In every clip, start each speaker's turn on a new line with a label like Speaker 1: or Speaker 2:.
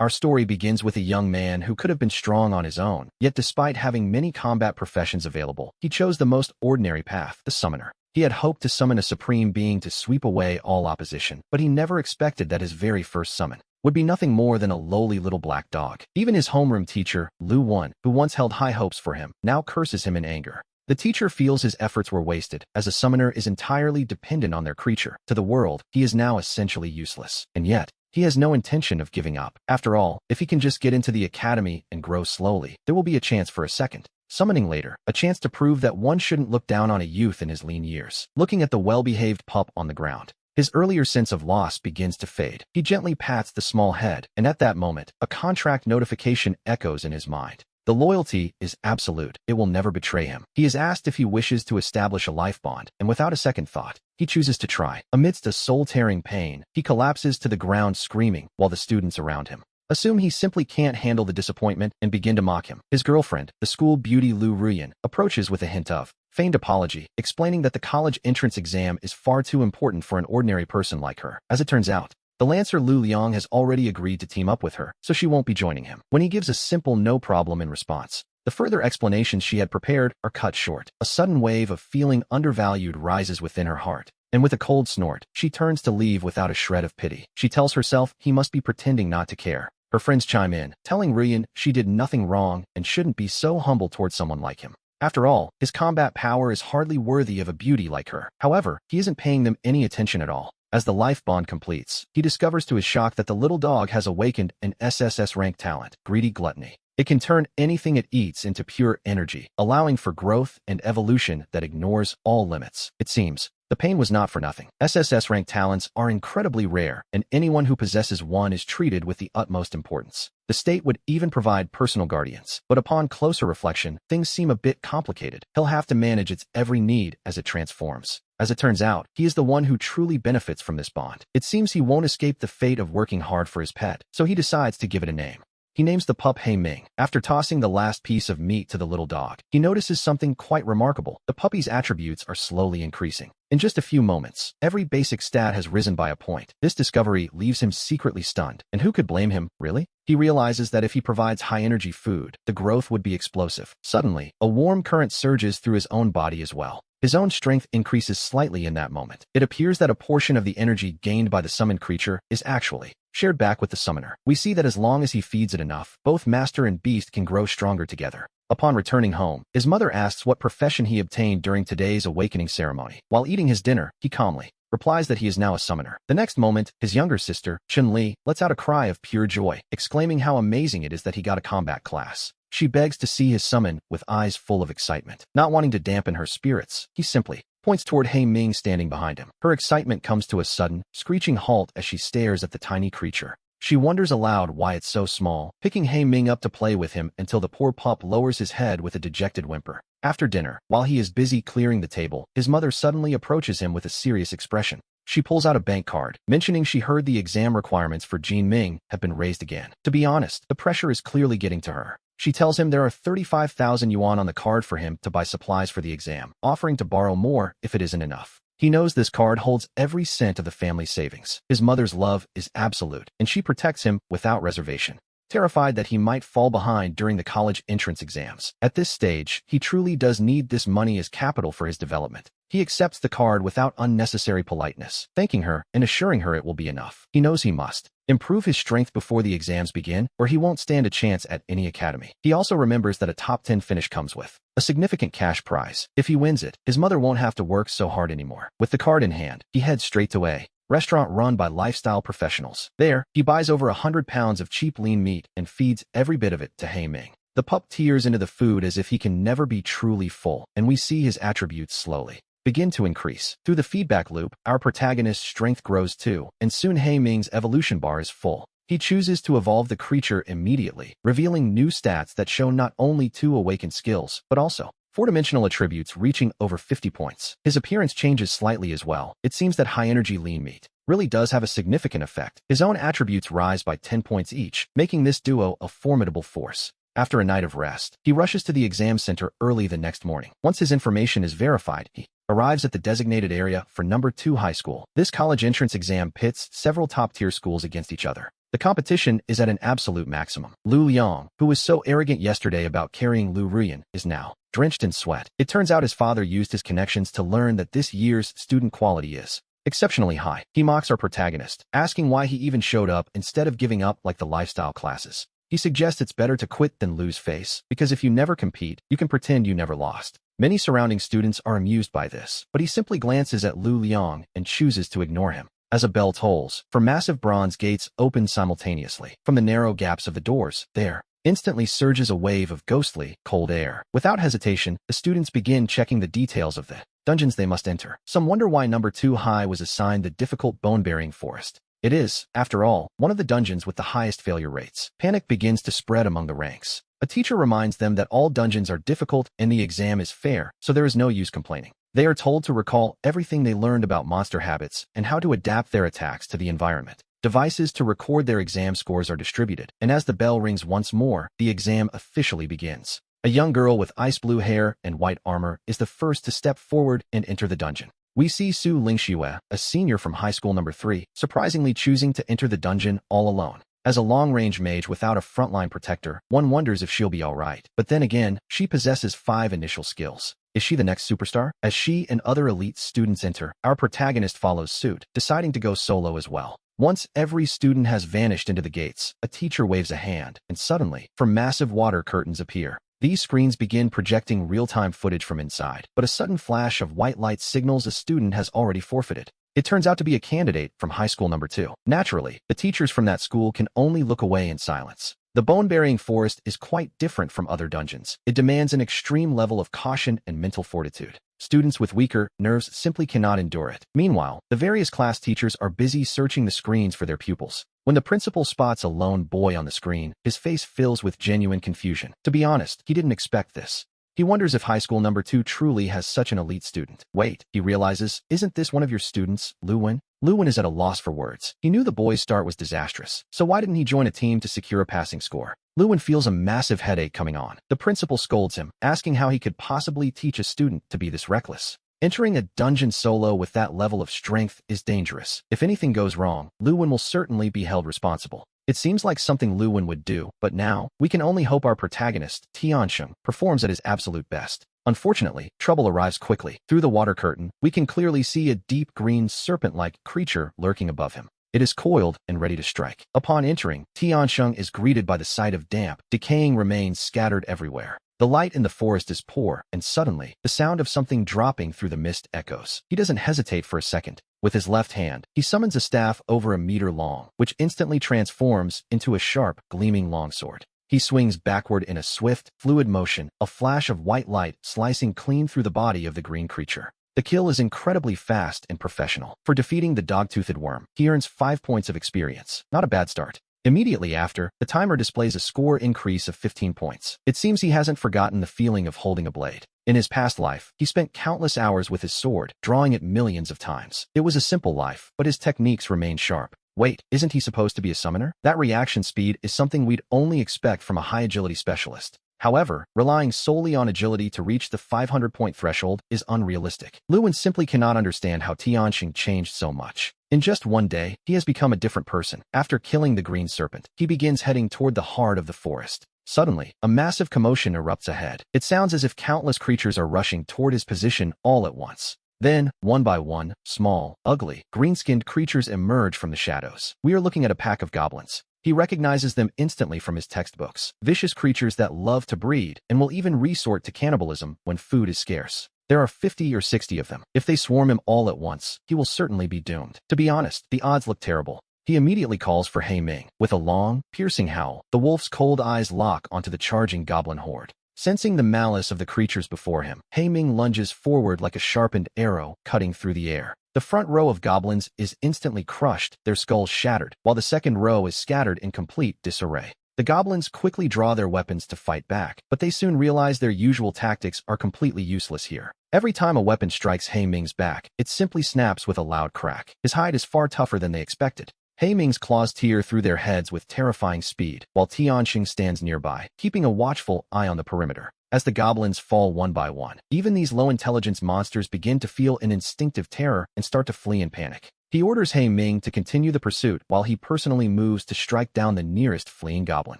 Speaker 1: Our story begins with a young man who could have been strong on his own, yet despite having many combat professions available, he chose the most ordinary path, the summoner. He had hoped to summon a supreme being to sweep away all opposition, but he never expected that his very first summon would be nothing more than a lowly little black dog. Even his homeroom teacher, Lu Won, who once held high hopes for him, now curses him in anger. The teacher feels his efforts were wasted, as a summoner is entirely dependent on their creature. To the world, he is now essentially useless. And yet, he has no intention of giving up. After all, if he can just get into the academy and grow slowly, there will be a chance for a second summoning later, a chance to prove that one shouldn't look down on a youth in his lean years. Looking at the well-behaved pup on the ground, his earlier sense of loss begins to fade. He gently pats the small head, and at that moment, a contract notification echoes in his mind. The loyalty is absolute. It will never betray him. He is asked if he wishes to establish a life bond, and without a second thought, he chooses to try. Amidst a soul-tearing pain, he collapses to the ground screaming, while the students around him assume he simply can't handle the disappointment and begin to mock him. His girlfriend, the school beauty Lu Ruyan, approaches with a hint of feigned apology, explaining that the college entrance exam is far too important for an ordinary person like her. As it turns out, the Lancer Lu Liang has already agreed to team up with her, so she won't be joining him. When he gives a simple no problem in response, the further explanations she had prepared are cut short. A sudden wave of feeling undervalued rises within her heart, and with a cold snort, she turns to leave without a shred of pity. She tells herself he must be pretending not to care. Her friends chime in, telling Ruyan she did nothing wrong and shouldn't be so humble towards someone like him. After all, his combat power is hardly worthy of a beauty like her. However, he isn't paying them any attention at all. As the life bond completes, he discovers to his shock that the little dog has awakened an SSS rank talent, greedy gluttony. It can turn anything it eats into pure energy, allowing for growth and evolution that ignores all limits. It seems the pain was not for nothing. SSS rank talents are incredibly rare, and anyone who possesses one is treated with the utmost importance. The state would even provide personal guardians, but upon closer reflection, things seem a bit complicated. He'll have to manage its every need as it transforms. As it turns out, he is the one who truly benefits from this bond. It seems he won't escape the fate of working hard for his pet, so he decides to give it a name. He names the pup Hei Ming. After tossing the last piece of meat to the little dog, he notices something quite remarkable. The puppy's attributes are slowly increasing. In just a few moments, every basic stat has risen by a point. This discovery leaves him secretly stunned. And who could blame him, really? He realizes that if he provides high-energy food, the growth would be explosive. Suddenly, a warm current surges through his own body as well. His own strength increases slightly in that moment. It appears that a portion of the energy gained by the summoned creature is actually shared back with the summoner. We see that as long as he feeds it enough, both master and beast can grow stronger together. Upon returning home, his mother asks what profession he obtained during today's awakening ceremony. While eating his dinner, he calmly replies that he is now a summoner. The next moment, his younger sister, Chun Li, lets out a cry of pure joy, exclaiming how amazing it is that he got a combat class. She begs to see his summon with eyes full of excitement. Not wanting to dampen her spirits, he simply points toward Hei Ming standing behind him. Her excitement comes to a sudden, screeching halt as she stares at the tiny creature. She wonders aloud why it's so small, picking Hei Ming up to play with him until the poor pup lowers his head with a dejected whimper. After dinner, while he is busy clearing the table, his mother suddenly approaches him with a serious expression. She pulls out a bank card, mentioning she heard the exam requirements for Jin Ming have been raised again. To be honest, the pressure is clearly getting to her. She tells him there are 35,000 yuan on the card for him to buy supplies for the exam, offering to borrow more if it isn't enough. He knows this card holds every cent of the family savings. His mother's love is absolute, and she protects him without reservation, terrified that he might fall behind during the college entrance exams. At this stage, he truly does need this money as capital for his development. He accepts the card without unnecessary politeness, thanking her and assuring her it will be enough. He knows he must improve his strength before the exams begin, or he won't stand a chance at any academy. He also remembers that a top 10 finish comes with a significant cash prize. If he wins it, his mother won't have to work so hard anymore. With the card in hand, he heads straight to a restaurant run by lifestyle professionals. There, he buys over 100 pounds of cheap lean meat and feeds every bit of it to Hei Ming. The pup tears into the food as if he can never be truly full, and we see his attributes slowly begin to increase. Through the feedback loop, our protagonist's strength grows too, and soon Hei Ming's evolution bar is full. He chooses to evolve the creature immediately, revealing new stats that show not only 2 awakened skills, but also 4-dimensional attributes reaching over 50 points. His appearance changes slightly as well. It seems that high-energy lean meat really does have a significant effect. His own attributes rise by 10 points each, making this duo a formidable force. After a night of rest, he rushes to the exam center early the next morning. Once his information is verified, he arrives at the designated area for number 2 high school. This college entrance exam pits several top-tier schools against each other. The competition is at an absolute maximum. Lu Liang, who was so arrogant yesterday about carrying Lu Ruyan, is now drenched in sweat. It turns out his father used his connections to learn that this year's student quality is exceptionally high. He mocks our protagonist, asking why he even showed up instead of giving up like the lifestyle classes. He suggests it's better to quit than lose face, because if you never compete, you can pretend you never lost. Many surrounding students are amused by this, but he simply glances at Lu Liang and chooses to ignore him. As a bell tolls, for massive bronze gates open simultaneously. From the narrow gaps of the doors, there instantly surges a wave of ghostly, cold air. Without hesitation, the students begin checking the details of the dungeons they must enter. Some wonder why number 2 high was assigned the difficult bone-bearing forest. It is, after all, one of the dungeons with the highest failure rates. Panic begins to spread among the ranks. A teacher reminds them that all dungeons are difficult and the exam is fair, so there is no use complaining. They are told to recall everything they learned about monster habits and how to adapt their attacks to the environment. Devices to record their exam scores are distributed, and as the bell rings once more, the exam officially begins. A young girl with ice blue hair and white armor is the first to step forward and enter the dungeon. We see Su Lingxue, a senior from high school number 3, surprisingly choosing to enter the dungeon all alone. As a long-range mage without a frontline protector, one wonders if she'll be alright. But then again, she possesses 5 initial skills. Is she the next superstar? As she and other elite students enter, our protagonist follows suit, deciding to go solo as well. Once every student has vanished into the gates, a teacher waves a hand, and suddenly, massive water curtains appear. These screens begin projecting real-time footage from inside, but a sudden flash of white light signals a student has already forfeited. It turns out to be a candidate from high school number 2. Naturally, the teachers from that school can only look away in silence. The bone-bearing forest is quite different from other dungeons. It demands an extreme level of caution and mental fortitude. Students with weaker nerves simply cannot endure it. Meanwhile, the various class teachers are busy searching the screens for their pupils. When the principal spots a lone boy on the screen, his face fills with genuine confusion. To be honest, he didn't expect this. He wonders if high school number 2 truly has such an elite student. Wait, he realizes, isn't this one of your students, Luwen? Luwen is at a loss for words. He knew the boy's start was disastrous, so why didn't he join a team to secure a passing score? Luwen feels a massive headache coming on. The principal scolds him, asking how he could possibly teach a student to be this reckless. Entering a dungeon solo with that level of strength is dangerous. If anything goes wrong, Luwen will certainly be held responsible. It seems like something Luwen would do, but now, we can only hope our protagonist, Tiansheng, performs at his absolute best. Unfortunately, trouble arrives quickly. Through the water curtain, we can clearly see a deep green serpent-like creature lurking above him. It is coiled and ready to strike. Upon entering, Tiansheng is greeted by the sight of damp, decaying remains scattered everywhere. The light in the forest is poor, and suddenly, the sound of something dropping through the mist echoes. He doesn't hesitate for a second. With his left hand, he summons a staff over a meter long, which instantly transforms into a sharp, gleaming longsword. He swings backward in a swift, fluid motion, a flash of white light slicing clean through the body of the green creature. The kill is incredibly fast and professional. For defeating the dog-toothed worm, he earns 5 points of experience. Not a bad start. Immediately after, the timer displays a score increase of 15 points. It seems he hasn't forgotten the feeling of holding a blade. In his past life, he spent countless hours with his sword, drawing it millions of times. It was a simple life, but his techniques remain sharp. Wait, isn't he supposed to be a summoner? That reaction speed is something we'd only expect from a high-agility specialist. However, relying solely on agility to reach the 500-point threshold is unrealistic. Luwen simply cannot understand how Tianxing changed so much. In just one day, he has become a different person. After killing the green serpent, he begins heading toward the heart of the forest. Suddenly, a massive commotion erupts ahead. It sounds as if countless creatures are rushing toward his position all at once. Then, one by one, small, ugly, green-skinned creatures emerge from the shadows. We are looking at a pack of goblins. He recognizes them instantly from his textbooks. Vicious creatures that love to breed and will even resort to cannibalism when food is scarce. There are 50 or 60 of them. If they swarm him all at once, he will certainly be doomed. To be honest, the odds look terrible. He immediately calls for He Ming. With a long, piercing howl, the wolf's cold eyes lock onto the charging goblin horde. Sensing the malice of the creatures before him, He Ming lunges forward like a sharpened arrow, cutting through the air. The front row of goblins is instantly crushed, their skulls shattered, while the second row is scattered in complete disarray. The goblins quickly draw their weapons to fight back, but they soon realize their usual tactics are completely useless here. Every time a weapon strikes He Ming's back, it simply snaps with a loud crack. His hide is far tougher than they expected. He Ming's claws tear through their heads with terrifying speed, while Tianxing stands nearby, keeping a watchful eye on the perimeter. as the goblins fall one by one. Even these low-intelligence monsters begin to feel an instinctive terror and start to flee in panic. He orders He Ming to continue the pursuit while he personally moves to strike down the nearest fleeing goblin.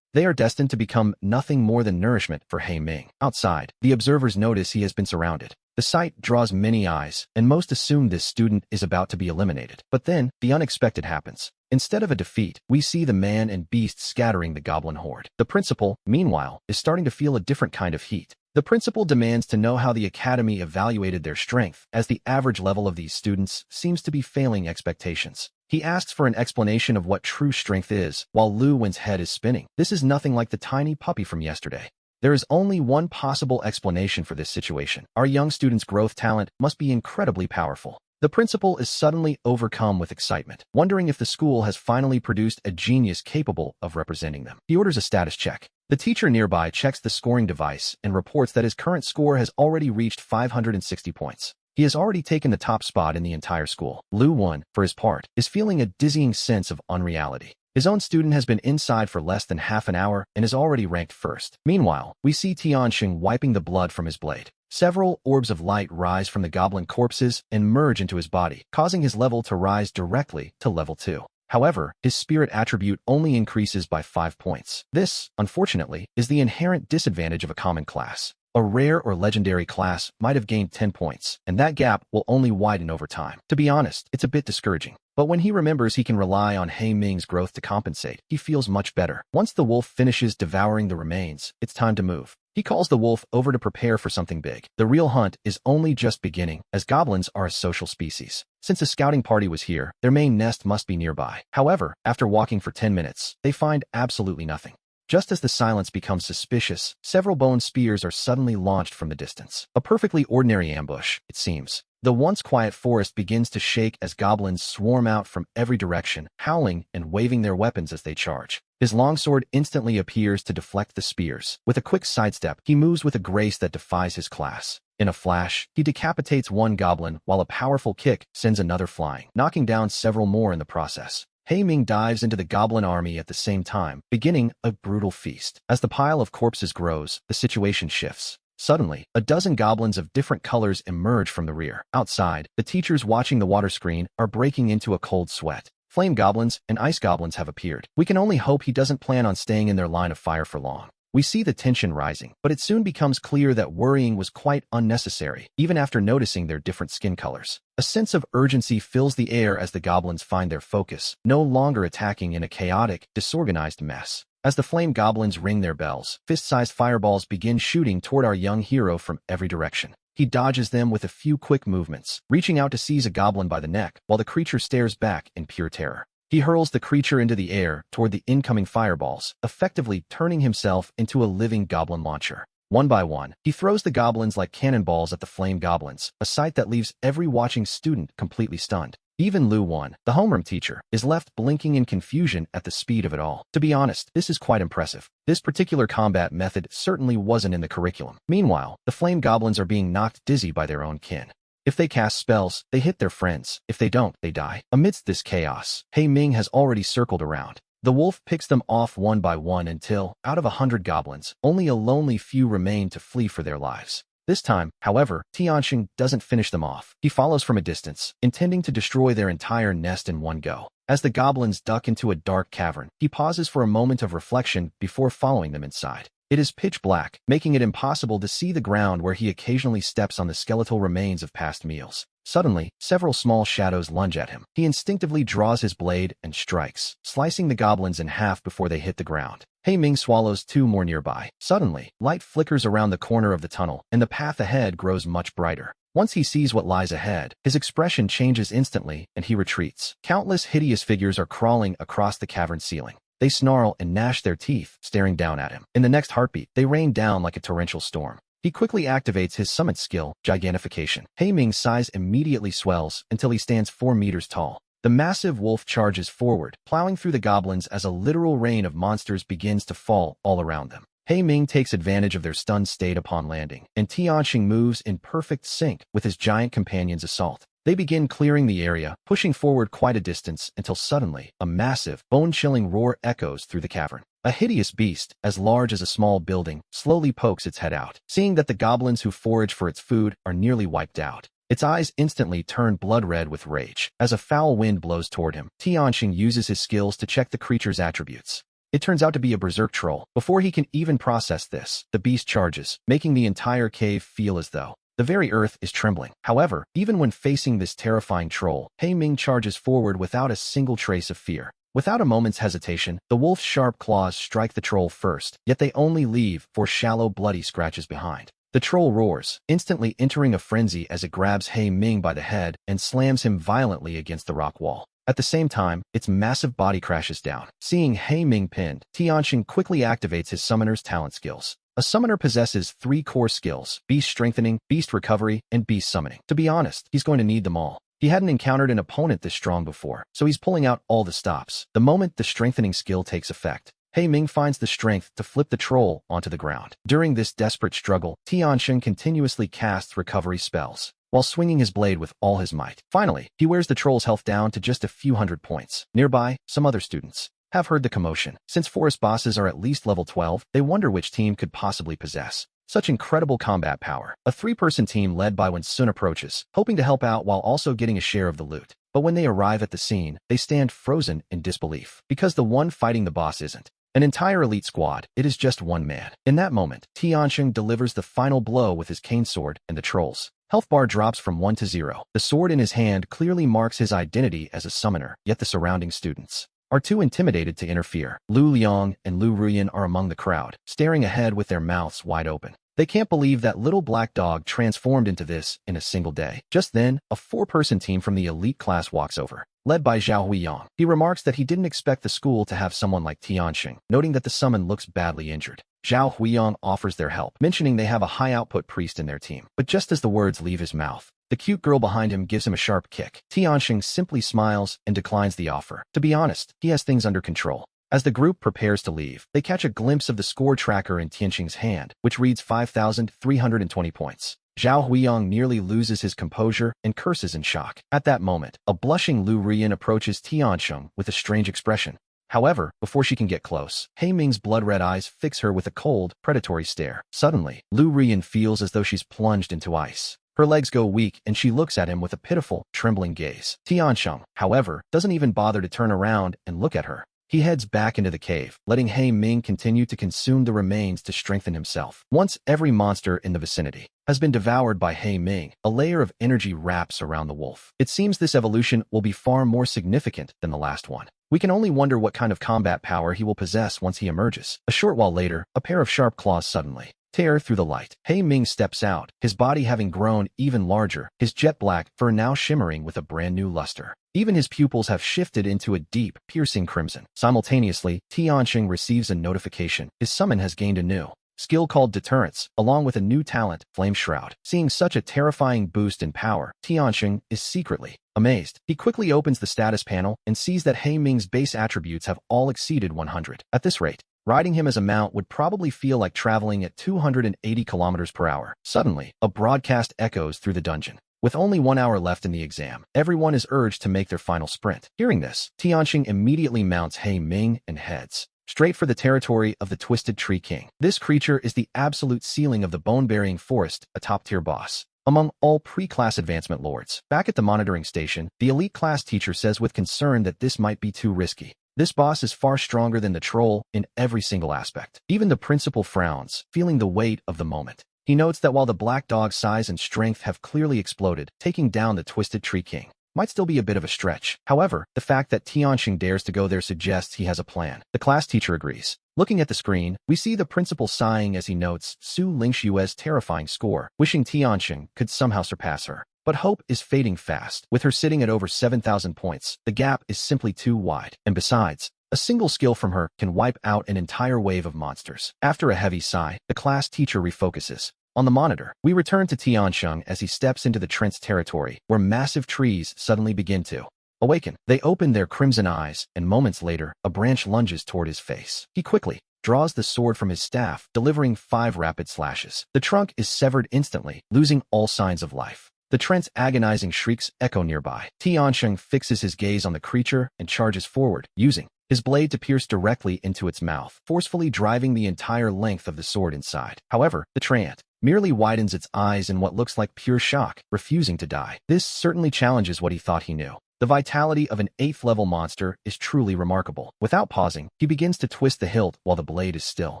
Speaker 1: They are destined to become nothing more than nourishment for He Ming. Outside, the observers notice he has been surrounded. The sight draws many eyes, and most assume this student is about to be eliminated. But then, the unexpected happens. Instead of a defeat, we see the man and beast scattering the goblin horde. The principal, meanwhile, is starting to feel a different kind of heat. The principal demands to know how the academy evaluated their strength, as the average level of these students seems to be failing expectations. He asks for an explanation of what true strength is, while Lu Wen's head is spinning. This is nothing like the tiny puppy from yesterday. There is only one possible explanation for this situation. Our young student's growth talent must be incredibly powerful. The principal is suddenly overcome with excitement, wondering if the school has finally produced a genius capable of representing them. He orders a status check. The teacher nearby checks the scoring device and reports that his current score has already reached 560 points. He has already taken the top spot in the entire school. Lu Wen, for his part, is feeling a dizzying sense of unreality. His own student has been inside for less than half an hour and is already ranked first. Meanwhile, we see Tianxing wiping the blood from his blade. Several orbs of light rise from the goblin corpses and merge into his body, causing his level to rise directly to level 2. However, his spirit attribute only increases by 5 points. This, unfortunately, is the inherent disadvantage of a common class. A rare or legendary class might have gained 10 points, and that gap will only widen over time. To be honest, it's a bit discouraging. But when he remembers he can rely on He Ming's growth to compensate, he feels much better. Once the wolf finishes devouring the remains, it's time to move. He calls the wolf over to prepare for something big. The real hunt is only just beginning, as goblins are a social species. Since a scouting party was here, their main nest must be nearby. However, after walking for 10 minutes, they find absolutely nothing. Just as the silence becomes suspicious, several bone spears are suddenly launched from the distance. A perfectly ordinary ambush, it seems. The once quiet forest begins to shake as goblins swarm out from every direction, howling and waving their weapons as they charge. His longsword instantly appears to deflect the spears. With a quick sidestep, he moves with a grace that defies his class. In a flash, he decapitates one goblin while a powerful kick sends another flying, knocking down several more in the process. He Ming dives into the goblin army at the same time, beginning a brutal feast. As the pile of corpses grows, the situation shifts. Suddenly, a dozen goblins of different colors emerge from the rear. Outside, the teachers watching the water screen are breaking into a cold sweat. Flame goblins and ice goblins have appeared. We can only hope he doesn't plan on staying in their line of fire for long. We see the tension rising, but it soon becomes clear that worrying was quite unnecessary, even after noticing their different skin colors. A sense of urgency fills the air as the goblins find their focus, no longer attacking in a chaotic, disorganized mess. As the flame goblins ring their bells, fist-sized fireballs begin shooting toward our young hero from every direction. He dodges them with a few quick movements, reaching out to seize a goblin by the neck, while the creature stares back in pure terror. He hurls the creature into the air toward the incoming fireballs, effectively turning himself into a living goblin launcher. One by one, he throws the goblins like cannonballs at the flame goblins, a sight that leaves every watching student completely stunned. Even Lu Wen, the homeroom teacher, is left blinking in confusion at the speed of it all. To be honest, this is quite impressive. This particular combat method certainly wasn't in the curriculum. Meanwhile, the flame goblins are being knocked dizzy by their own kin. If they cast spells, they hit their friends. If they don't, they die. Amidst this chaos, He Ming has already circled around. The wolf picks them off one by one until, out of 100 goblins, only a lonely few remain to flee for their lives. This time, however, Tianxing doesn't finish them off. He follows from a distance, intending to destroy their entire nest in one go. As the goblins duck into a dark cavern, he pauses for a moment of reflection before following them inside. It is pitch black, making it impossible to see the ground where he occasionally steps on the skeletal remains of past meals. Suddenly, several small shadows lunge at him. He instinctively draws his blade and strikes, slicing the goblins in half before they hit the ground. He Ming swallows two more nearby. Suddenly, light flickers around the corner of the tunnel, and the path ahead grows much brighter. Once he sees what lies ahead, his expression changes instantly, and he retreats. Countless hideous figures are crawling across the cavern ceiling. They snarl and gnash their teeth, staring down at him. In the next heartbeat, they rain down like a torrential storm. He quickly activates his summit skill, Gigantification. He Ming's size immediately swells until he stands 4 meters tall. The massive wolf charges forward, plowing through the goblins as a literal rain of monsters begins to fall all around them. He Ming takes advantage of their stunned state upon landing, and Tianxing moves in perfect sync with his giant companion's assault. They begin clearing the area, pushing forward quite a distance until suddenly, a massive, bone-chilling roar echoes through the cavern. A hideous beast, as large as a small building, slowly pokes its head out. Seeing that the goblins who forage for its food are nearly wiped out, its eyes instantly turn blood red with rage. As a foul wind blows toward him, Tianxing uses his skills to check the creature's attributes. It turns out to be a berserk troll. Before he can even process this, the beast charges, making the entire cave feel as though the very earth is trembling. However, even when facing this terrifying troll, He Ming charges forward without a single trace of fear. Without a moment's hesitation, the wolf's sharp claws strike the troll first, yet they only leave 4 shallow, bloody scratches behind. The troll roars, instantly entering a frenzy as it grabs He Ming by the head and slams him violently against the rock wall. At the same time, its massive body crashes down. Seeing He Ming pinned, Tianxing quickly activates his summoner's talent skills. A summoner possesses 3 core skills: beast strengthening, beast recovery, and beast summoning. To be honest, he's going to need them all. He hadn't encountered an opponent this strong before, so he's pulling out all the stops. The moment the strengthening skill takes effect, He Ming finds the strength to flip the troll onto the ground. During this desperate struggle, Tianxing continuously casts recovery spells, while swinging his blade with all his might. Finally, he wears the troll's health down to just a few hundred points. Nearby, some other students have heard the commotion. Since forest bosses are at least level 12, they wonder which team could possibly possess such incredible combat power. A 3-person team led by Wen Sun approaches, hoping to help out while also getting a share of the loot. But when they arrive at the scene, they stand frozen in disbelief, because the one fighting the boss isn't an entire elite squad, it is just one man. In that moment, Tianxing delivers the final blow with his cane sword, and the troll's health bar drops from 1 to 0. The sword in his hand clearly marks his identity as a summoner, yet the surrounding students are too intimidated to interfere. Lu Liang and Lu Ruyan are among the crowd, staring ahead with their mouths wide open. They can't believe that little black dog transformed into this in a single day. Just then, a 4-person team from the elite class walks over, led by Zhao Huiyang. He remarks that he didn't expect the school to have someone like Tianxing, noting that the summon looks badly injured. Zhao Huiyang offers their help, mentioning they have a high-output priest in their team. But just as the words leave his mouth, the cute girl behind him gives him a sharp kick. Tianxing simply smiles and declines the offer. To be honest, he has things under control. As the group prepares to leave, they catch a glimpse of the score tracker in Tianxing's hand, which reads 5,320 points. Zhao Huiyang nearly loses his composure and curses in shock. At that moment, a blushing Lu Rian approaches Tianxing with a strange expression. However, before she can get close, He Ming's blood-red eyes fix her with a cold, predatory stare. Suddenly, Lu Rian feels as though she's plunged into ice. Her legs go weak and she looks at him with a pitiful, trembling gaze. Tianxing, however, doesn't even bother to turn around and look at her. He heads back into the cave, letting He Ming continue to consume the remains to strengthen himself. Once every monster in the vicinity has been devoured by He Ming, a layer of energy wraps around the wolf. It seems this evolution will be far more significant than the last one. We can only wonder what kind of combat power he will possess once he emerges. A short while later, a pair of sharp claws suddenly tear through the light. He Ming steps out, his body having grown even larger, his jet black fur now shimmering with a brand new luster. Even his pupils have shifted into a deep, piercing crimson. Simultaneously, Tianxing receives a notification. His summon has gained a new skill called Deterrence, along with a new talent, Flame Shroud. Seeing such a terrifying boost in power, Tianxing is secretly amazed. He quickly opens the status panel and sees that He Ming's base attributes have all exceeded 100. At this rate, riding him as a mount would probably feel like traveling at 280 kilometers per hour. Suddenly, a broadcast echoes through the dungeon. With only 1 hour left in the exam, everyone is urged to make their final sprint. Hearing this, Tianxing immediately mounts He Ming and heads straight for the territory of the Twisted Tree King. This creature is the absolute ceiling of the bone-burying forest, a top-tier boss among all pre-class advancement lords. Back at the monitoring station, the elite class teacher says with concern that this might be too risky. This boss is far stronger than the troll in every single aspect. Even the principal frowns, feeling the weight of the moment. He notes that while the black dog's size and strength have clearly exploded, taking down the Twisted Tree King might still be a bit of a stretch. However, the fact that Tianxing dares to go there suggests he has a plan. The class teacher agrees. Looking at the screen, we see the principal sighing as he notes Su Lingshue's terrifying score, wishing Tianxing could somehow surpass her. But hope is fading fast. With her sitting at over 7,000 points, the gap is simply too wide. And besides, a single skill from her can wipe out an entire wave of monsters. After a heavy sigh, the class teacher refocuses. On the monitor, we return to Tianxing as he steps into the Trent's territory, where massive trees suddenly begin to awaken. They open their crimson eyes, and moments later, a branch lunges toward his face. He quickly draws the sword from his staff, delivering 5 rapid slashes. The trunk is severed instantly, losing all signs of life. The Trent's agonizing shrieks echo nearby. Tianxing fixes his gaze on the creature and charges forward, using his blade to pierce directly into its mouth, forcefully driving the entire length of the sword inside. However, the treant merely widens its eyes in what looks like pure shock, refusing to die. This certainly challenges what he thought he knew. The vitality of an 8th-level monster is truly remarkable. Without pausing, he begins to twist the hilt while the blade is still.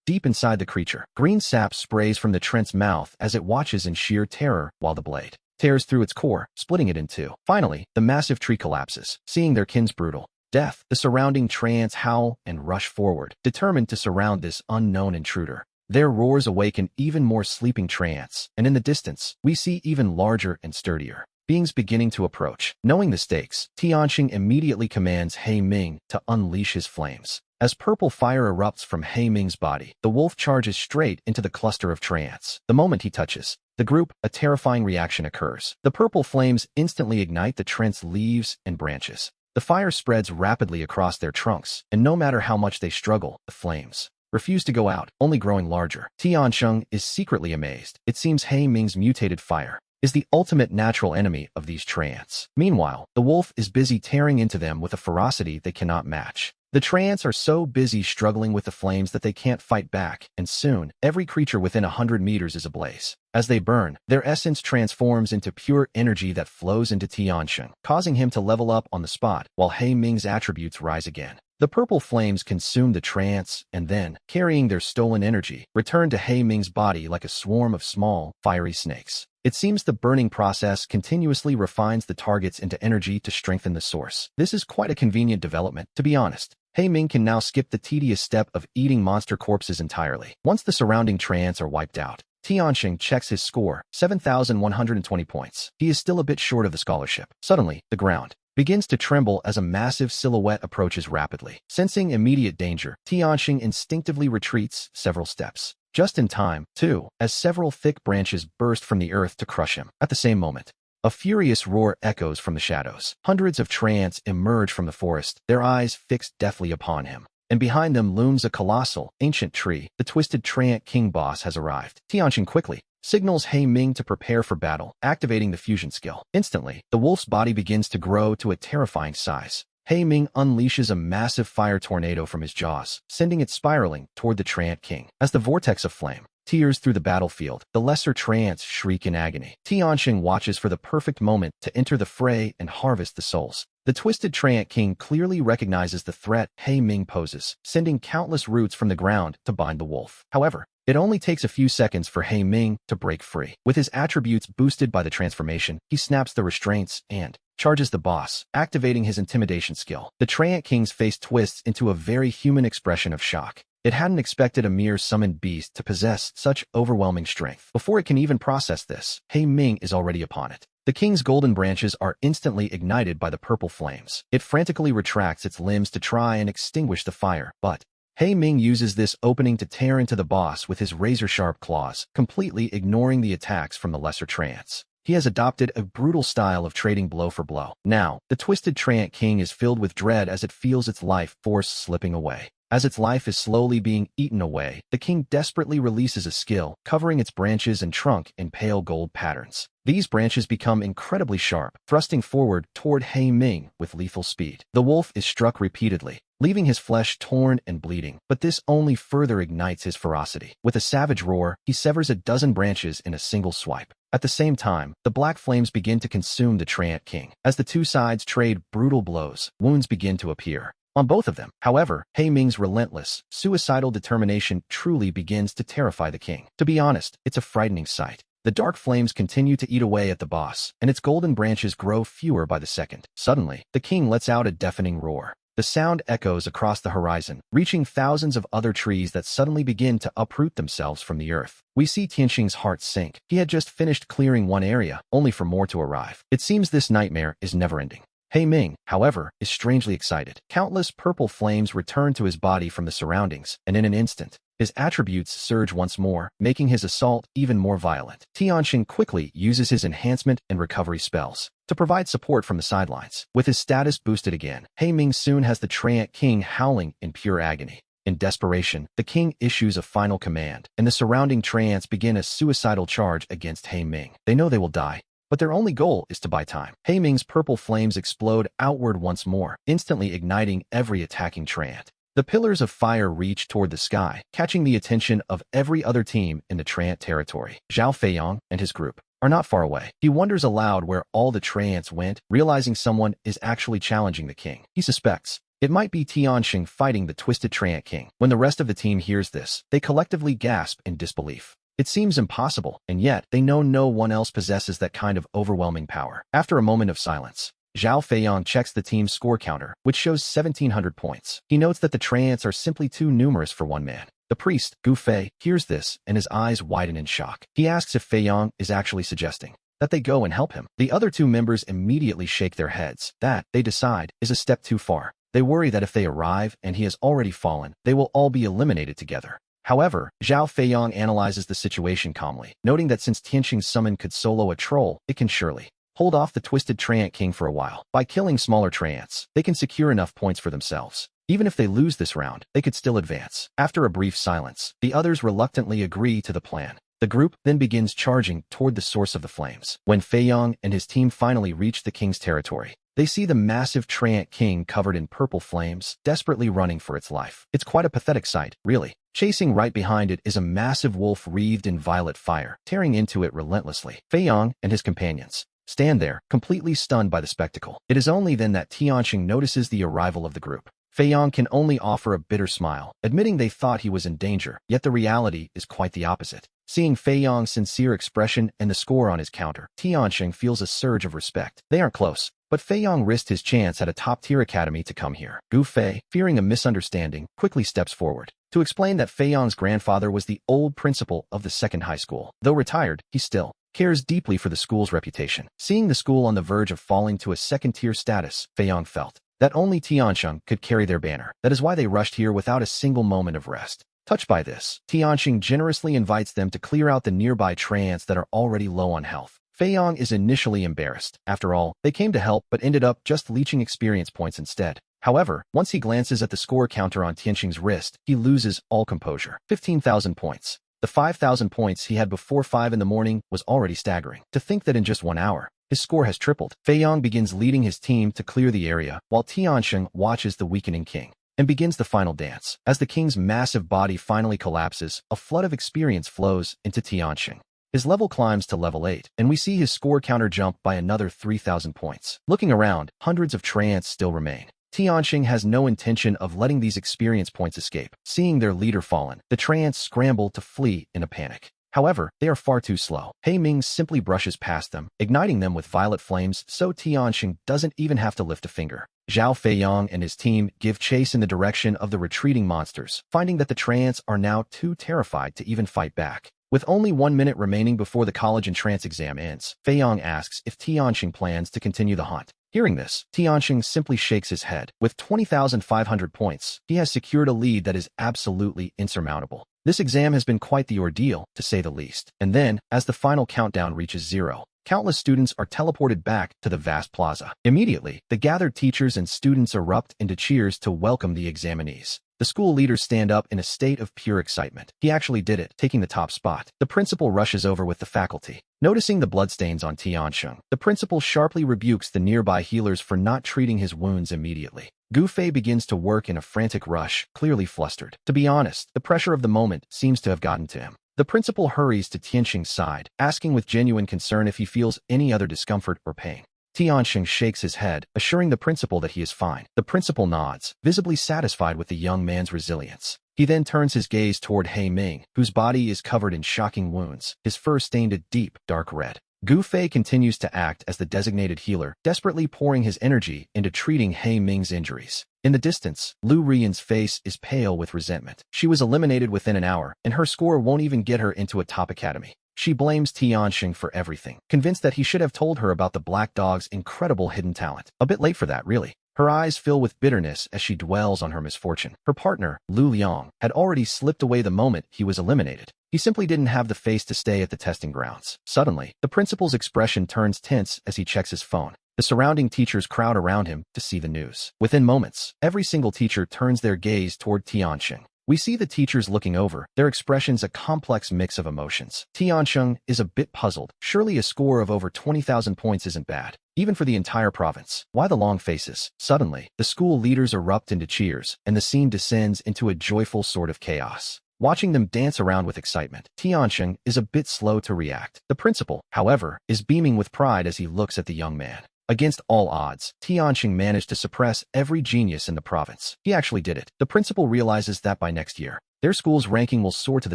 Speaker 1: Deep inside the creature, green sap sprays from the treant's mouth as it watches in sheer terror while the blade tears through its core, splitting it in two. Finally, the massive tree collapses. Seeing their kin's brutal death, the surrounding treants howl and rush forward, determined to surround this unknown intruder. Their roars awaken even more sleeping treants, and in the distance, we see even larger and sturdier beings beginning to approach. Knowing the stakes, Tianxing immediately commands He Ming to unleash his flames. As purple fire erupts from He Ming's body, the wolf charges straight into the cluster of treants. The moment he touches the group, a terrifying reaction occurs. The purple flames instantly ignite the treant's leaves and branches. The fire spreads rapidly across their trunks, and no matter how much they struggle, the flames refuse to go out, only growing larger. Tianxing is secretly amazed. It seems He Ming's mutated fire is the ultimate natural enemy of these treants. Meanwhile, the wolf is busy tearing into them with a ferocity they cannot match. The treants are so busy struggling with the flames that they can't fight back, and soon, every creature within 100 meters is ablaze. As they burn, their essence transforms into pure energy that flows into Tianxing, causing him to level up on the spot, while He Ming's attributes rise again. The purple flames consume the treants, and then, carrying their stolen energy, return to He Ming's body like a swarm of small, fiery snakes. It seems the burning process continuously refines the targets into energy to strengthen the source. This is quite a convenient development, to be honest. He Ming can now skip the tedious step of eating monster corpses entirely. Once the surrounding treants are wiped out, Tianxing checks his score, 7,120 points. He is still a bit short of the scholarship. Suddenly, the ground begins to tremble as a massive silhouette approaches rapidly. Sensing immediate danger, Tianxing instinctively retreats several steps. Just in time, too, as several thick branches burst from the earth to crush him. At the same moment, a furious roar echoes from the shadows. Hundreds of treants emerge from the forest, their eyes fixed deathly upon him. And behind them looms a colossal, ancient tree. The twisted treant king boss has arrived. Tianxing quickly signals He Ming to prepare for battle, activating the fusion skill. Instantly, the wolf's body begins to grow to a terrifying size. He Ming unleashes a massive fire tornado from his jaws, sending it spiraling toward the treant king. As the vortex of flame tears through the battlefield, the lesser treants shriek in agony. Tianxing watches for the perfect moment to enter the fray and harvest the souls. The twisted treant king clearly recognizes the threat He Ming poses, sending countless roots from the ground to bind the wolf. However, it only takes a few seconds for He Ming to break free. With his attributes boosted by the transformation, he snaps the restraints and charges the boss, activating his intimidation skill. The treant king's face twists into a very human expression of shock. It hadn't expected a mere summoned beast to possess such overwhelming strength. Before it can even process this, He Ming is already upon it. The king's golden branches are instantly ignited by the purple flames. It frantically retracts its limbs to try and extinguish the fire, but He Ming uses this opening to tear into the boss with his razor-sharp claws, completely ignoring the attacks from the lesser treants. He has adopted a brutal style of trading blow for blow. Now, the twisted treant king is filled with dread as it feels its life force slipping away. As its life is slowly being eaten away, the king desperately releases a skill, covering its branches and trunk in pale gold patterns. These branches become incredibly sharp, thrusting forward toward He Ming with lethal speed. The wolf is struck repeatedly, leaving his flesh torn and bleeding, but this only further ignites his ferocity. With a savage roar, he severs a dozen branches in a single swipe. At the same time, the black flames begin to consume the treant king. As the two sides trade brutal blows, wounds begin to appear on both of them. However, He Ming's relentless, suicidal determination truly begins to terrify the king. To be honest, it's a frightening sight. The dark flames continue to eat away at the boss, and its golden branches grow fewer by the second. Suddenly, the king lets out a deafening roar. The sound echoes across the horizon, reaching thousands of other trees that suddenly begin to uproot themselves from the earth. We see Tianxing's heart sink. He had just finished clearing one area, only for more to arrive. It seems this nightmare is never-ending. He Ming, however, is strangely excited. Countless purple flames return to his body from the surroundings, and in an instant, his attributes surge once more, making his assault even more violent. Tianxing quickly uses his enhancement and recovery spells to provide support from the sidelines. With his status boosted again, He Ming soon has the treant king howling in pure agony. In desperation, the king issues a final command, and the surrounding treants begin a suicidal charge against He Ming. They know they will die, but their only goal is to buy time. Hei Ming's purple flames explode outward once more, instantly igniting every attacking treant. The pillars of fire reach toward the sky, catching the attention of every other team in the treant territory. Zhao Feiyang and his group are not far away. He wonders aloud where all the treants went, realizing someone is actually challenging the king. He suspects it might be Tianxing fighting the twisted treant king. When the rest of the team hears this, they collectively gasp in disbelief. It seems impossible, and yet they know no one else possesses that kind of overwhelming power. After a moment of silence, Zhao Feiyang checks the team's score counter, which shows 1,700 points. He notes that the treants are simply too numerous for one man. The priest, Gu Fei, hears this, and his eyes widen in shock. He asks if Feiyang is actually suggesting that they go and help him. The other two members immediately shake their heads. That, they decide, is a step too far. They worry that if they arrive and he has already fallen, they will all be eliminated together. However, Zhao Feiyang analyzes the situation calmly, noting that since Tianxing's summon could solo a troll, it can surely hold off the twisted treant king for a while. By killing smaller treants, they can secure enough points for themselves. Even if they lose this round, they could still advance. After a brief silence, the others reluctantly agree to the plan. The group then begins charging toward the source of the flames. When Feiyang and his team finally reach the king's territory, they see the massive treant king covered in purple flames, desperately running for its life. It's quite a pathetic sight, really. Chasing right behind it is a massive wolf wreathed in violet fire, tearing into it relentlessly. Feiyang and his companions stand there, completely stunned by the spectacle. It is only then that Tianxing notices the arrival of the group. Feiyang can only offer a bitter smile, admitting they thought he was in danger, yet the reality is quite the opposite. Seeing Feiyang's sincere expression and the score on his counter, Tianxing feels a surge of respect. They aren't close, but Feiyang risked his chance at a top-tier academy to come here. Gu Fei, fearing a misunderstanding, quickly steps forward to explain that Feiyang's grandfather was the old principal of the second high school. Though retired, he still cares deeply for the school's reputation. Seeing the school on the verge of falling to a second-tier status, Feiyang felt that only Tianxing could carry their banner. That is why they rushed here without a single moment of rest. Touched by this, Tianxing generously invites them to clear out the nearby treants that are already low on health. Feiyang is initially embarrassed. After all, they came to help but ended up just leeching experience points instead. However, once he glances at the score counter on Tianxing's wrist, he loses all composure. 15,000 points. The 5,000 points he had before 5 in the morning was already staggering. To think that in just 1 hour, his score has tripled. Feiyang begins leading his team to clear the area, while Tianxing watches the weakening king and begins the final dance. As the king's massive body finally collapses, a flood of experience flows into Tianxing. His level climbs to level 8, and we see his score counter jump by another 3,000 points. Looking around, hundreds of treants still remain. Tianxing has no intention of letting these experience points escape. Seeing their leader fallen, the treants scramble to flee in a panic. However, they are far too slow. Hei Ming simply brushes past them, igniting them with violet flames, so Tianxing doesn't even have to lift a finger. Zhao Feiyang and his team give chase in the direction of the retreating monsters, finding that the treants are now too terrified to even fight back. With only 1 minute remaining before the college entrance exam ends, Feiyang asks if Tianxing plans to continue the hunt. Hearing this, Tianxing simply shakes his head. With 20,500 points, he has secured a lead that is absolutely insurmountable. This exam has been quite the ordeal, to say the least. And then, as the final countdown reaches 0, countless students are teleported back to the vast plaza. Immediately, the gathered teachers and students erupt into cheers to welcome the examinees. The school leaders stand up in a state of pure excitement. He actually did it, taking the top spot. The principal rushes over with the faculty. Noticing the bloodstains on Tianxing, the principal sharply rebukes the nearby healers for not treating his wounds immediately. Gu Fei begins to work in a frantic rush, clearly flustered. To be honest, the pressure of the moment seems to have gotten to him. The principal hurries to Tianxing's side, asking with genuine concern if he feels any other discomfort or pain. Tianxing shakes his head, assuring the principal that he is fine. The principal nods, visibly satisfied with the young man's resilience. He then turns his gaze toward Hei Ming, whose body is covered in shocking wounds, his fur stained a deep, dark red. Gu Fei continues to act as the designated healer, desperately pouring his energy into treating Hei Ming's injuries. In the distance, Lu Rian's face is pale with resentment. She was eliminated within an hour, and her score won't even get her into a top academy. She blames Tianxing for everything, convinced that he should have told her about the Black Dog's incredible hidden talent. A bit late for that, really. Her eyes fill with bitterness as she dwells on her misfortune. Her partner, Lu Liang, had already slipped away the moment he was eliminated. He simply didn't have the face to stay at the testing grounds. Suddenly, the principal's expression turns tense as he checks his phone. The surrounding teachers crowd around him to see the news. Within moments, every single teacher turns their gaze toward Tianxing. We see the teachers looking over, their expressions a complex mix of emotions. Tiansheng is a bit puzzled. Surely a score of over 20,000 points isn't bad, even for the entire province. Why the long faces? Suddenly, the school leaders erupt into cheers, and the scene descends into a joyful sort of chaos. Watching them dance around with excitement, Tiansheng is a bit slow to react. The principal, however, is beaming with pride as he looks at the young man. Against all odds, Tiansheng managed to suppress every genius in the province. He actually did it. The principal realizes that by next year, their school's ranking will soar to the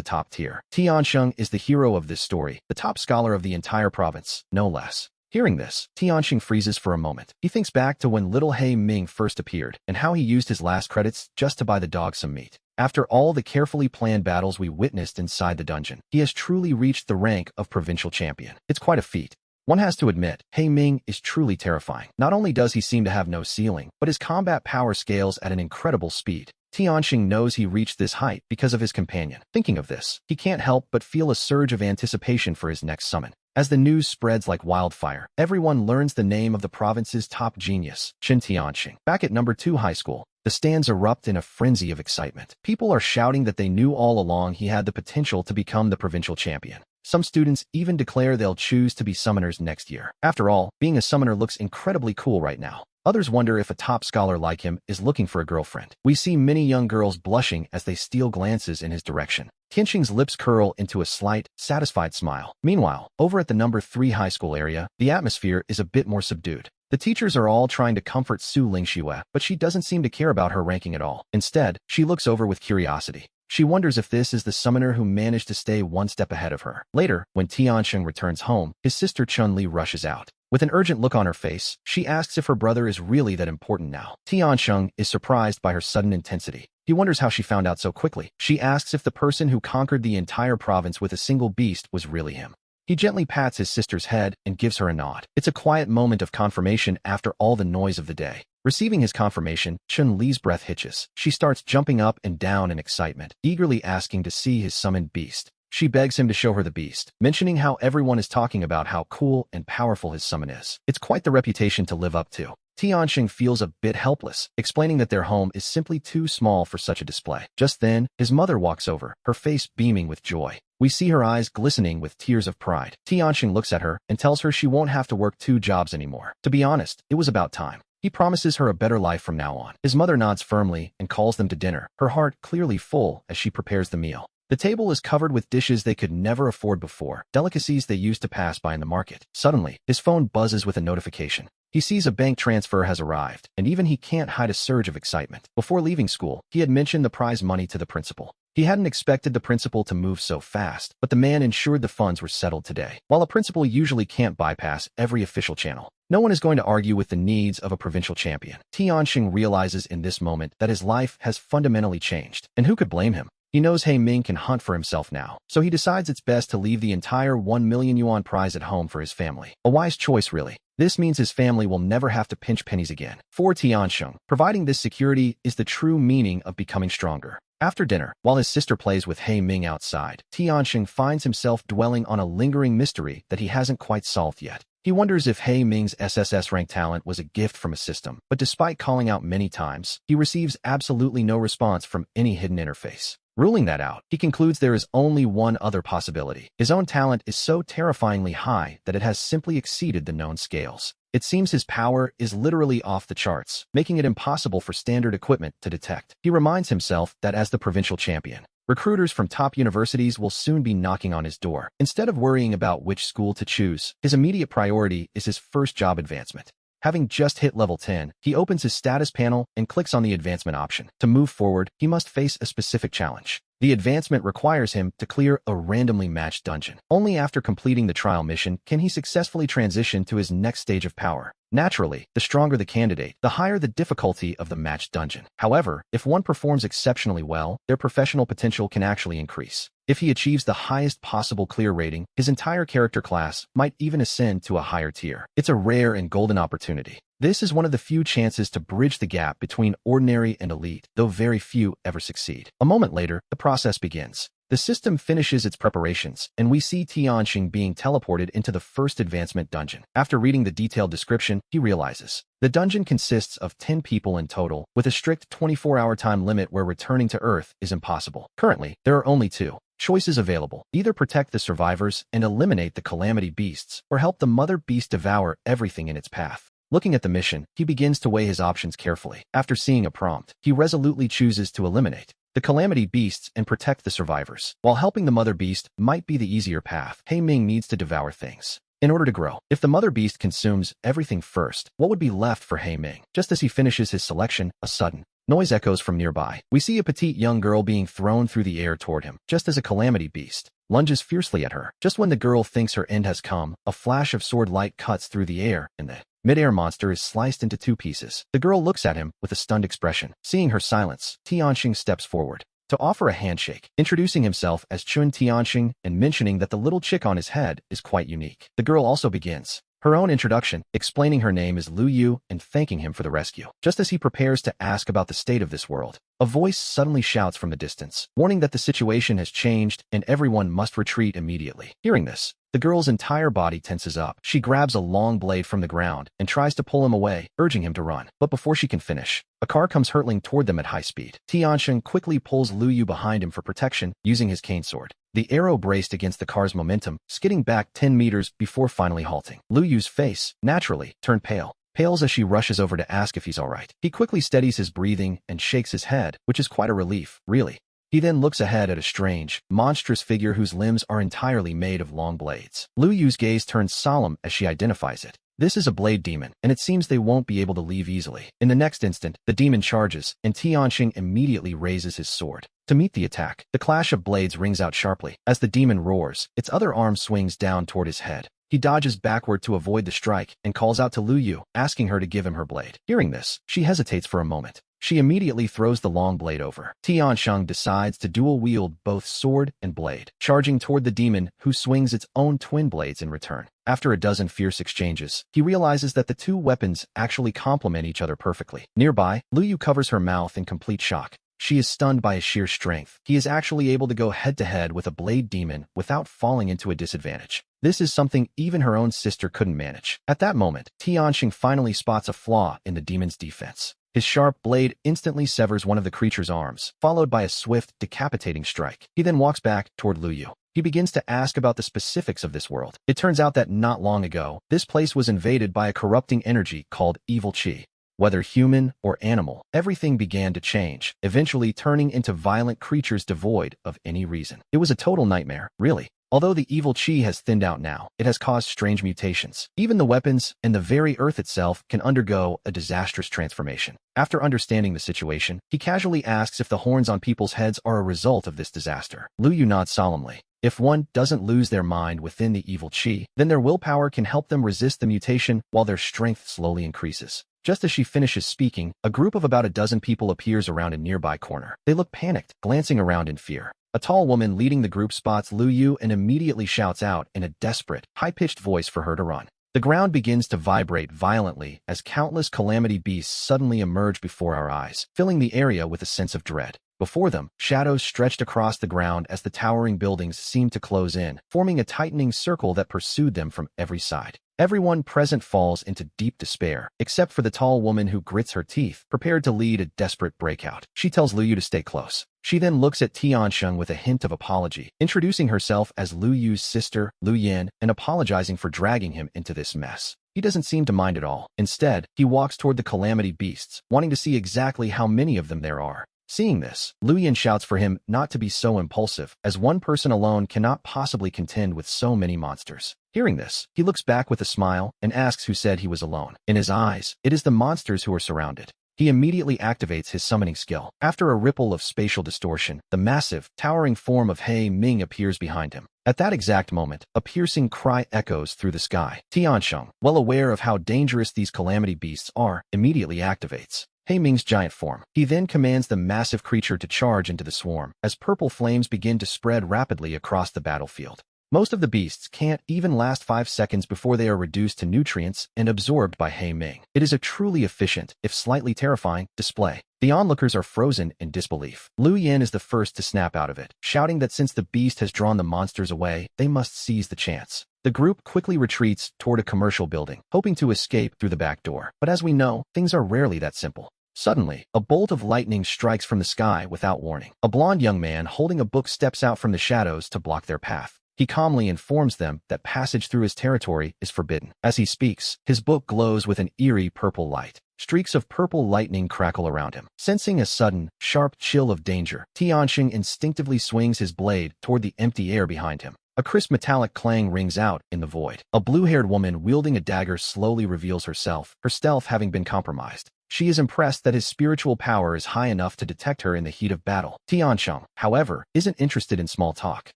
Speaker 1: top tier. Tiansheng is the hero of this story, the top scholar of the entire province, no less. Hearing this, Tiansheng freezes for a moment. He thinks back to when little He Ming first appeared, and how he used his last credits just to buy the dog some meat. After all the carefully planned battles we witnessed inside the dungeon, he has truly reached the rank of provincial champion. It's quite a feat. One has to admit, He Ming is truly terrifying. Not only does he seem to have no ceiling, but his combat power scales at an incredible speed. Tiansheng knows he reached this height because of his companion. Thinking of this, he can't help but feel a surge of anticipation for his next summon. As the news spreads like wildfire, everyone learns the name of the province's top genius, Qin Tiansheng. Back at number 2 high school, the stands erupt in a frenzy of excitement. People are shouting that they knew all along he had the potential to become the provincial champion. Some students even declare they'll choose to be summoners next year. After all, being a summoner looks incredibly cool right now. Others wonder if a top scholar like him is looking for a girlfriend. We see many young girls blushing as they steal glances in his direction. Tiansheng's lips curl into a slight, satisfied smile. Meanwhile, over at the number 3 high school area, the atmosphere is a bit more subdued. The teachers are all trying to comfort Su Lingxue, but she doesn't seem to care about her ranking at all. Instead, she looks over with curiosity. She wonders if this is the summoner who managed to stay one step ahead of her. Later, when Tiansheng returns home, his sister Chun-Li rushes out. With an urgent look on her face, she asks if her brother is really that important now. Tiansheng is surprised by her sudden intensity. He wonders how she found out so quickly. She asks if the person who conquered the entire province with a single beast was really him. He gently pats his sister's head and gives her a nod. It's a quiet moment of confirmation after all the noise of the day. Receiving his confirmation, Chun-Li's breath hitches. She starts jumping up and down in excitement, eagerly asking to see his summoned beast. She begs him to show her the beast, mentioning how everyone is talking about how cool and powerful his summon is. It's quite the reputation to live up to. Tiansheng feels a bit helpless, explaining that their home is simply too small for such a display. Just then, his mother walks over, her face beaming with joy. We see her eyes glistening with tears of pride. Tiansheng looks at her and tells her she won't have to work 2 jobs anymore. To be honest, it was about time. He promises her a better life from now on. His mother nods firmly and calls them to dinner, her heart clearly full as she prepares the meal. The table is covered with dishes they could never afford before, delicacies they used to pass by in the market. Suddenly, his phone buzzes with a notification. He sees a bank transfer has arrived, and even he can't hide a surge of excitement. Before leaving school, he had mentioned the prize money to the principal. He hadn't expected the principal to move so fast, but the man ensured the funds were settled today. While a principal usually can't bypass every official channel, no one is going to argue with the needs of a provincial champion. Tiansheng realizes in this moment that his life has fundamentally changed, and who could blame him? He knows He Ming can hunt for himself now, so he decides it's best to leave the entire 1 million yuan prize at home for his family. A wise choice, really. This means his family will never have to pinch pennies again. For Tiansheng, providing this security is the true meaning of becoming stronger. After dinner, while his sister plays with He Ming outside, Tiansheng finds himself dwelling on a lingering mystery that he hasn't quite solved yet. He wonders if He Ming's SSS rank talent was a gift from a system, but despite calling out many times, he receives absolutely no response from any hidden interface. Ruling that out, he concludes there is only one other possibility. His own talent is so terrifyingly high that it has simply exceeded the known scales. It seems his power is literally off the charts, making it impossible for standard equipment to detect. He reminds himself that as the provincial champion, recruiters from top universities will soon be knocking on his door. Instead of worrying about which school to choose, his immediate priority is his first job advancement. Having just hit level 10, he opens his status panel and clicks on the advancement option. To move forward, he must face a specific challenge. The advancement requires him to clear a randomly matched dungeon. Only after completing the trial mission can he successfully transition to his next stage of power. Naturally, the stronger the candidate, the higher the difficulty of the matched dungeon. However, if one performs exceptionally well, their professional potential can actually increase. If he achieves the highest possible clear rating, his entire character class might even ascend to a higher tier. It's a rare and golden opportunity. This is one of the few chances to bridge the gap between ordinary and elite, though very few ever succeed. A moment later, the process begins. The system finishes its preparations, and we see Tianxing being teleported into the first advancement dungeon. After reading the detailed description, he realizes the dungeon consists of 10 people in total, with a strict 24-hour time limit where returning to Earth is impossible. Currently, there are only two choices available: either protect the survivors and eliminate the calamity beasts, or help the mother beast devour everything in its path. Looking at the mission, he begins to weigh his options carefully. After seeing a prompt, he resolutely chooses to eliminate the calamity beasts and protect the survivors. While helping the mother beast might be the easier path, He Ming needs to devour things in order to grow. If the mother beast consumes everything first, what would be left for He Ming? Just as he finishes his selection, a sudden noise echoes from nearby. We see a petite young girl being thrown through the air toward him, just as a calamity beast lunges fiercely at her. Just when the girl thinks her end has come, a flash of sword light cuts through the air, and the mid-air monster is sliced into two pieces. The girl looks at him with a stunned expression. Seeing her silence, Tianxing steps forward to offer a handshake, introducing himself as Chun Tianxing and mentioning that the little chick on his head is quite unique. The girl also begins her own introduction, explaining her name is Lu Yu and thanking him for the rescue. Just as he prepares to ask about the state of this world, a voice suddenly shouts from the distance, warning that the situation has changed and everyone must retreat immediately. Hearing this, the girl's entire body tenses up. She grabs a long blade from the ground and tries to pull him away, urging him to run. But before she can finish, a car comes hurtling toward them at high speed. Tianxing quickly pulls Lu Yu behind him for protection, using his cane sword. The arrow braced against the car's momentum, skidding back 10 meters before finally halting. Lu Yu's face, naturally, turned pales as she rushes over to ask if he's alright. He quickly steadies his breathing and shakes his head, which is quite a relief, really. He then looks ahead at a strange, monstrous figure whose limbs are entirely made of long blades. Lu Yu's gaze turns solemn as she identifies it. This is a blade demon, and it seems they won't be able to leave easily. In the next instant, the demon charges, and Tianxing immediately raises his sword to meet the attack. The clash of blades rings out sharply. As the demon roars, its other arm swings down toward his head. He dodges backward to avoid the strike and calls out to Lu Yu, asking her to give him her blade. Hearing this, she hesitates for a moment. She immediately throws the long blade over. Tianxing decides to dual-wield both sword and blade, charging toward the demon, who swings its own twin blades in return. After a dozen fierce exchanges, he realizes that the two weapons actually complement each other perfectly. Nearby, Lu Yu covers her mouth in complete shock. She is stunned by his sheer strength. He is actually able to go head-to-head with a blade demon without falling into a disadvantage. This is something even her own sister couldn't manage. At that moment, Tianxing finally spots a flaw in the demon's defense. His sharp blade instantly severs one of the creature's arms, followed by a swift, decapitating strike. He then walks back toward Lu Yu. He begins to ask about the specifics of this world. It turns out that not long ago, this place was invaded by a corrupting energy called evil qi. Whether human or animal, everything began to change, eventually turning into violent creatures devoid of any reason. It was a total nightmare, really. Although the evil qi has thinned out now, it has caused strange mutations. Even the weapons and the very earth itself can undergo a disastrous transformation. After understanding the situation, he casually asks if the horns on people's heads are a result of this disaster. Lu Yu nods solemnly. If one doesn't lose their mind within the evil qi, then their willpower can help them resist the mutation while their strength slowly increases. Just as she finishes speaking, a group of about a dozen people appears around a nearby corner. They look panicked, glancing around in fear. A tall woman leading the group spots Lu Yu and immediately shouts out in a desperate, high-pitched voice for her to run. The ground begins to vibrate violently as countless calamity beasts suddenly emerge before our eyes, filling the area with a sense of dread. Before them, shadows stretched across the ground as the towering buildings seemed to close in, forming a tightening circle that pursued them from every side. Everyone present falls into deep despair, except for the tall woman who grits her teeth, prepared to lead a desperate breakout. She tells Lu Yu to stay close. She then looks at Tianxing with a hint of apology, introducing herself as Lu Yu's sister, Lu Yan, and apologizing for dragging him into this mess. He doesn't seem to mind at all. Instead, he walks toward the calamity beasts, wanting to see exactly how many of them there are. Seeing this, Lu Yan shouts for him not to be so impulsive, as one person alone cannot possibly contend with so many monsters. Hearing this, he looks back with a smile and asks who said he was alone. In his eyes, it is the monsters who are surrounded. He immediately activates his summoning skill. After a ripple of spatial distortion, the massive, towering form of He Ming appears behind him. At that exact moment, a piercing cry echoes through the sky. Tianxing, well aware of how dangerous these calamity beasts are, immediately activates He Ming's giant form. He then commands the massive creature to charge into the swarm, as purple flames begin to spread rapidly across the battlefield. Most of the beasts can't even last 5 seconds before they are reduced to nutrients and absorbed by He Ming. It is a truly efficient, if slightly terrifying, display. The onlookers are frozen in disbelief. Lu Yin is the first to snap out of it, shouting that since the beast has drawn the monsters away, they must seize the chance. The group quickly retreats toward a commercial building, hoping to escape through the back door. But as we know, things are rarely that simple. Suddenly, a bolt of lightning strikes from the sky without warning. A blond young man holding a book steps out from the shadows to block their path. He calmly informs them that passage through his territory is forbidden. As he speaks, his book glows with an eerie purple light. Streaks of purple lightning crackle around him. Sensing a sudden, sharp chill of danger, Tianxing instinctively swings his blade toward the empty air behind him. A crisp metallic clang rings out in the void. A blue-haired woman wielding a dagger slowly reveals herself, her stealth having been compromised. She is impressed that his spiritual power is high enough to detect her in the heat of battle. Tianxing, however, isn't interested in small talk.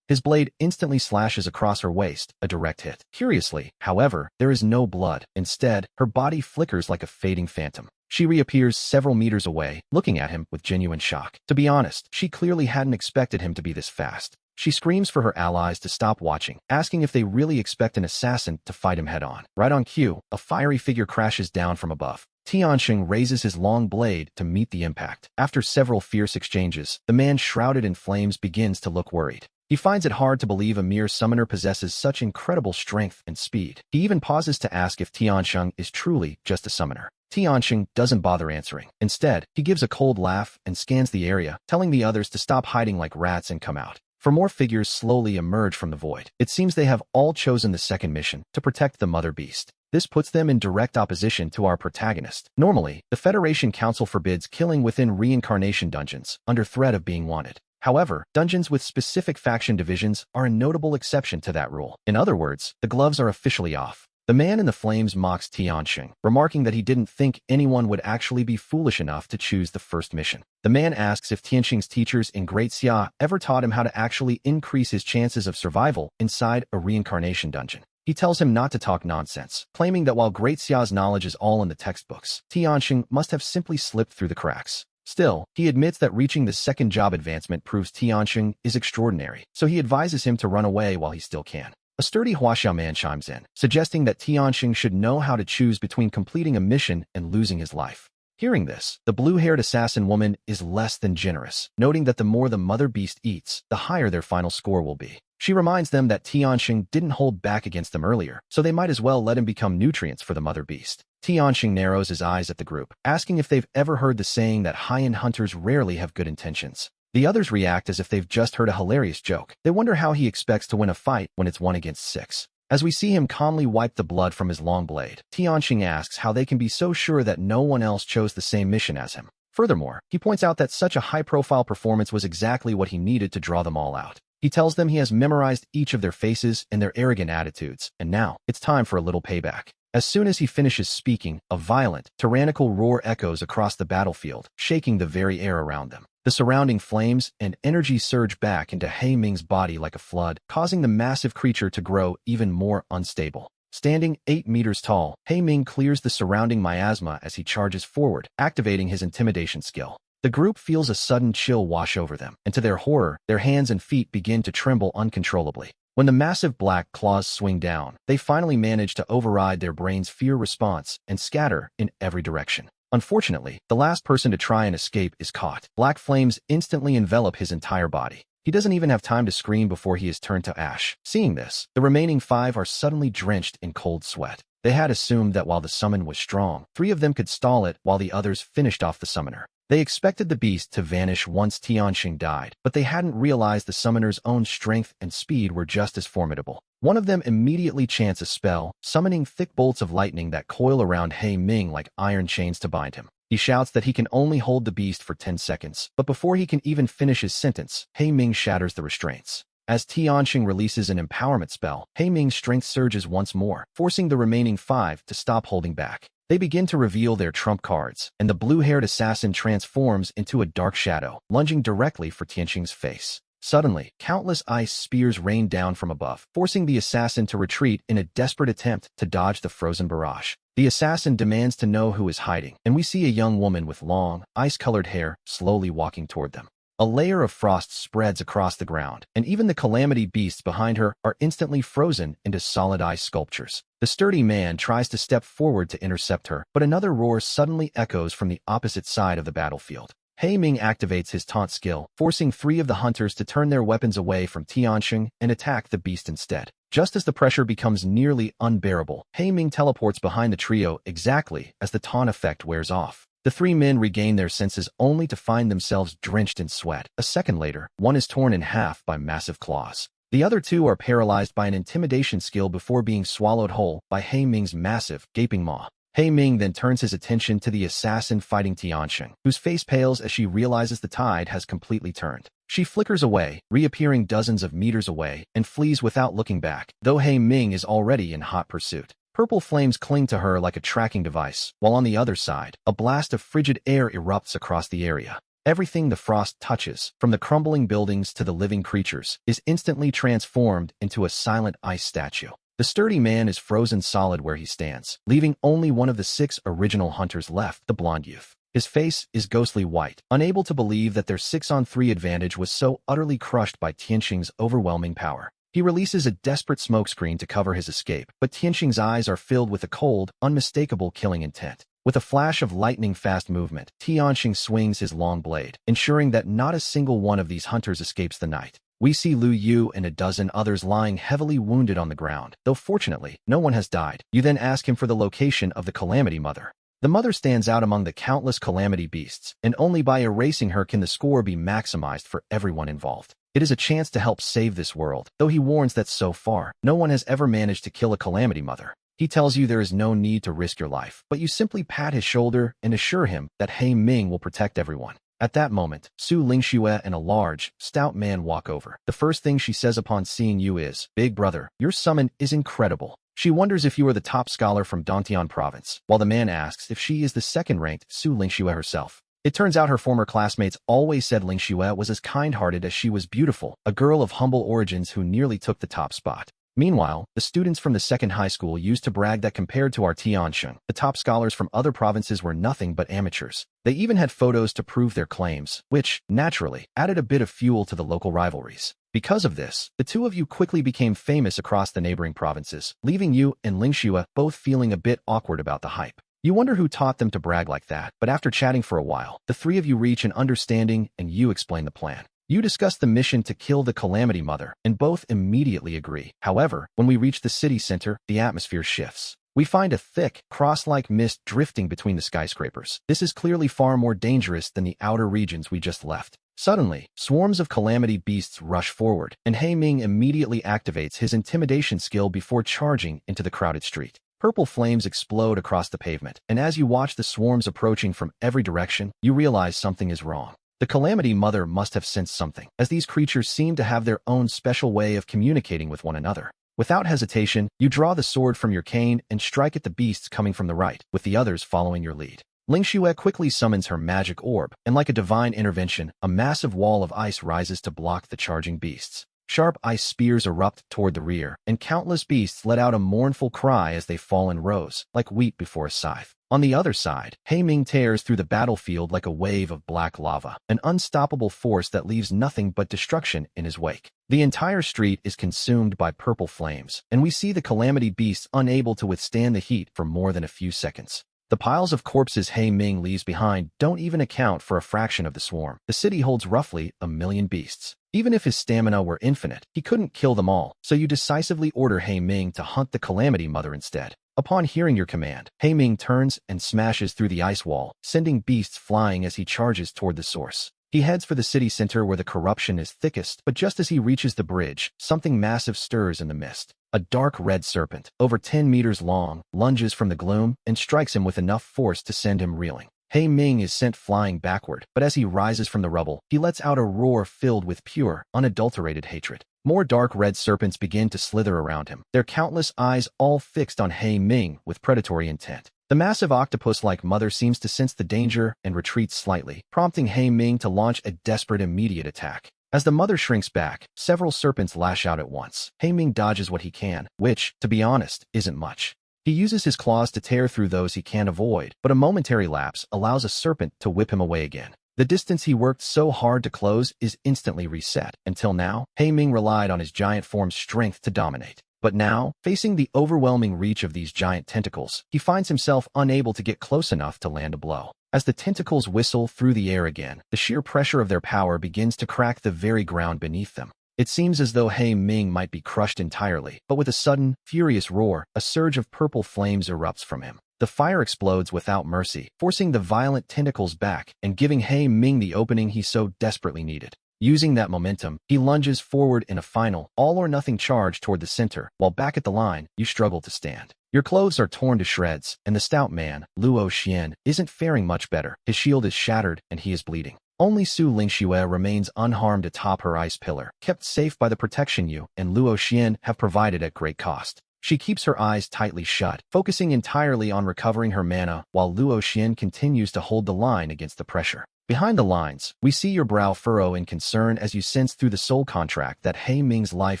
Speaker 1: His blade instantly slashes across her waist, a direct hit. Curiously, however, there is no blood. Instead, her body flickers like a fading phantom. She reappears several meters away, looking at him with genuine shock. To be honest, she clearly hadn't expected him to be this fast. She screams for her allies to stop watching, asking if they really expect an assassin to fight him head-on. Right on cue, a fiery figure crashes down from above. Tianxing raises his long blade to meet the impact. After several fierce exchanges, the man shrouded in flames begins to look worried. He finds it hard to believe a mere summoner possesses such incredible strength and speed. He even pauses to ask if Tianxing is truly just a summoner. Tianxing doesn't bother answering. Instead, he gives a cold laugh and scans the area, telling the others to stop hiding like rats and come out. For more figures slowly emerge from the void. It seems they have all chosen the second mission, to protect the mother beast. This puts them in direct opposition to our protagonist. Normally, the Federation Council forbids killing within reincarnation dungeons, under threat of being wanted. However, dungeons with specific faction divisions are a notable exception to that rule. In other words, the gloves are officially off. The man in the flames mocks Tianxing, remarking that he didn't think anyone would actually be foolish enough to choose the first mission. The man asks if Tianxing's teachers in Great Xia ever taught him how to actually increase his chances of survival inside a reincarnation dungeon. He tells him not to talk nonsense, claiming that while Great Xia's knowledge is all in the textbooks, Tianxing must have simply slipped through the cracks. Still, he admits that reaching the second job advancement proves Tianxing is extraordinary, so he advises him to run away while he still can. A sturdy Huaxiao man chimes in, suggesting that Tianxing should know how to choose between completing a mission and losing his life. Hearing this, the blue-haired assassin woman is less than generous, noting that the more the mother beast eats, the higher their final score will be. She reminds them that Tianxing didn't hold back against them earlier, so they might as well let him become nutrients for the mother beast. Tianxing narrows his eyes at the group, asking if they've ever heard the saying that high-end hunters rarely have good intentions. The others react as if they've just heard a hilarious joke. They wonder how he expects to win a fight when it's 1 against 6. As we see him calmly wipe the blood from his long blade, Tianxing asks how they can be so sure that no one else chose the same mission as him. Furthermore, he points out that such a high-profile performance was exactly what he needed to draw them all out. He tells them he has memorized each of their faces and their arrogant attitudes, and now, it's time for a little payback. As soon as he finishes speaking, a violent, tyrannical roar echoes across the battlefield, shaking the very air around them. The surrounding flames and energy surge back into He Ming's body like a flood, causing the massive creature to grow even more unstable. Standing 8 meters tall, He Ming clears the surrounding miasma as he charges forward, activating his intimidation skill. The group feels a sudden chill wash over them, and to their horror, their hands and feet begin to tremble uncontrollably. When the massive black claws swing down, they finally manage to override their brain's fear response and scatter in every direction. Unfortunately, the last person to try and escape is caught. Black flames instantly envelop his entire body. He doesn't even have time to scream before he is turned to ash. Seeing this, the remaining 5 are suddenly drenched in cold sweat. They had assumed that while the summon was strong, 3 of them could stall it while the others finished off the summoner. They expected the beast to vanish once Tianxing died, but they hadn't realized the summoner's own strength and speed were just as formidable. One of them immediately chants a spell, summoning thick bolts of lightning that coil around He Ming like iron chains to bind him. He shouts that he can only hold the beast for 10 seconds, but before he can even finish his sentence, He Ming shatters the restraints. As Tianxing releases an empowerment spell, He Ming's strength surges once more, forcing the remaining 5 to stop holding back. They begin to reveal their trump cards, and the blue-haired assassin transforms into a dark shadow, lunging directly for Tianxing's face. Suddenly, countless ice spears rain down from above, forcing the assassin to retreat in a desperate attempt to dodge the frozen barrage. The assassin demands to know who is hiding, and we see a young woman with long, ice-colored hair slowly walking toward them. A layer of frost spreads across the ground, and even the calamity beasts behind her are instantly frozen into solid ice sculptures. The sturdy man tries to step forward to intercept her, but another roar suddenly echoes from the opposite side of the battlefield. Hei Ming activates his taunt skill, forcing 3 of the hunters to turn their weapons away from Tianxing and attack the beast instead. Just as the pressure becomes nearly unbearable, Hei Ming teleports behind the trio exactly as the taunt effect wears off. The 3 men regain their senses only to find themselves drenched in sweat. A second later, one is torn in half by massive claws. The other 2 are paralyzed by an intimidation skill before being swallowed whole by Hei Ming's massive, gaping maw. Hei Ming then turns his attention to the assassin fighting Tianxing, whose face pales as she realizes the tide has completely turned. She flickers away, reappearing dozens of meters away, and flees without looking back, though Hei Ming is already in hot pursuit. Purple flames cling to her like a tracking device, while on the other side, a blast of frigid air erupts across the area. Everything the frost touches, from the crumbling buildings to the living creatures, is instantly transformed into a silent ice statue. The sturdy man is frozen solid where he stands, leaving only one of the 6 original hunters left, the blonde youth. His face is ghostly white, unable to believe that their 6-on-3 advantage was so utterly crushed by Tianxing's overwhelming power. He releases a desperate smokescreen to cover his escape, but Tianxing's eyes are filled with a cold, unmistakable killing intent. With a flash of lightning-fast movement, Tianxing swings his long blade, ensuring that not a single one of these hunters escapes the night. We see Lu Yu and a dozen others lying heavily wounded on the ground, though fortunately, no one has died. You then ask him for the location of the Calamity Mother. The mother stands out among the countless calamity beasts, and only by erasing her can the score be maximized for everyone involved. It is a chance to help save this world, though he warns that so far, no one has ever managed to kill a calamity mother. He tells you there is no need to risk your life, but you simply pat his shoulder and assure him that Hei Ming will protect everyone. At that moment, Su Lingxue and a large, stout man walk over. The first thing she says upon seeing you is, "Big brother, your summon is incredible." She wonders if you are the top scholar from Dantian province, while the man asks if she is the second-ranked Su Lingxue herself. It turns out her former classmates always said Lingxue was as kind-hearted as she was beautiful, a girl of humble origins who nearly took the top spot. Meanwhile, the students from the second high school used to brag that compared to our Tianxing, the top scholars from other provinces were nothing but amateurs. They even had photos to prove their claims, which, naturally, added a bit of fuel to the local rivalries. Because of this, the 2 of you quickly became famous across the neighboring provinces, leaving you and Lingxue both feeling a bit awkward about the hype. You wonder who taught them to brag like that, but after chatting for a while, the 3 of you reach an understanding and you explain the plan. You discuss the mission to kill the Calamity Mother, and both immediately agree. However, when we reach the city center, the atmosphere shifts. We find a thick, cross-like mist drifting between the skyscrapers. This is clearly far more dangerous than the outer regions we just left. Suddenly, swarms of calamity beasts rush forward, and Hei Ming immediately activates his intimidation skill before charging into the crowded street. Purple flames explode across the pavement, and as you watch the swarms approaching from every direction, you realize something is wrong. The Calamity Mother must have sensed something, as these creatures seem to have their own special way of communicating with one another. Without hesitation, you draw the sword from your cane and strike at the beasts coming from the right, with the others following your lead. Lingxue quickly summons her magic orb, and like a divine intervention, a massive wall of ice rises to block the charging beasts. Sharp ice spears erupt toward the rear, and countless beasts let out a mournful cry as they fall in rows, like wheat before a scythe. On the other side, Hei Ming tears through the battlefield like a wave of black lava, an unstoppable force that leaves nothing but destruction in his wake. The entire street is consumed by purple flames, and we see the calamity beasts unable to withstand the heat for more than a few seconds. The piles of corpses Hei Ming leaves behind don't even account for a fraction of the swarm. The city holds roughly 1 million beasts. Even if his stamina were infinite, he couldn't kill them all, so you decisively order Hei Ming to hunt the Calamity Mother instead. Upon hearing your command, Hei Ming turns and smashes through the ice wall, sending beasts flying as he charges toward the source. He heads for the city center where the corruption is thickest, but just as he reaches the bridge, something massive stirs in the mist. A dark red serpent, over 10 meters long, lunges from the gloom and strikes him with enough force to send him reeling. Hei Ming is sent flying backward, but as he rises from the rubble, he lets out a roar filled with pure, unadulterated hatred. More dark red serpents begin to slither around him, their countless eyes all fixed on Hei Ming with predatory intent. The massive octopus-like mother seems to sense the danger and retreats slightly, prompting Hei Ming to launch a desperate immediate attack. As the mother shrinks back, several serpents lash out at once. Hei Ming dodges what he can, which, to be honest, isn't much. He uses his claws to tear through those he can't avoid, but a momentary lapse allows a serpent to whip him away again. The distance he worked so hard to close is instantly reset. Until now, Ming relied on his giant form's strength to dominate. But now, facing the overwhelming reach of these giant tentacles, he finds himself unable to get close enough to land a blow. As the tentacles whistle through the air again, the sheer pressure of their power begins to crack the very ground beneath them. It seems as though Ming might be crushed entirely, but with a sudden, furious roar, a surge of purple flames erupts from him. The fire explodes without mercy, forcing the violent tentacles back and giving Ming the opening he so desperately needed. Using that momentum, he lunges forward in a final, all-or-nothing charge toward the center, while back at the line, you struggle to stand. Your clothes are torn to shreds, and the stout man, Luo Xian, isn't faring much better. His shield is shattered, and he is bleeding. Only Su Lingxue remains unharmed atop her ice pillar, kept safe by the protection you and Luo Xian have provided at great cost. She keeps her eyes tightly shut, focusing entirely on recovering her mana, while Luo Xian continues to hold the line against the pressure. Behind the lines, we see your brow furrow in concern as you sense through the soul contract that Ming's life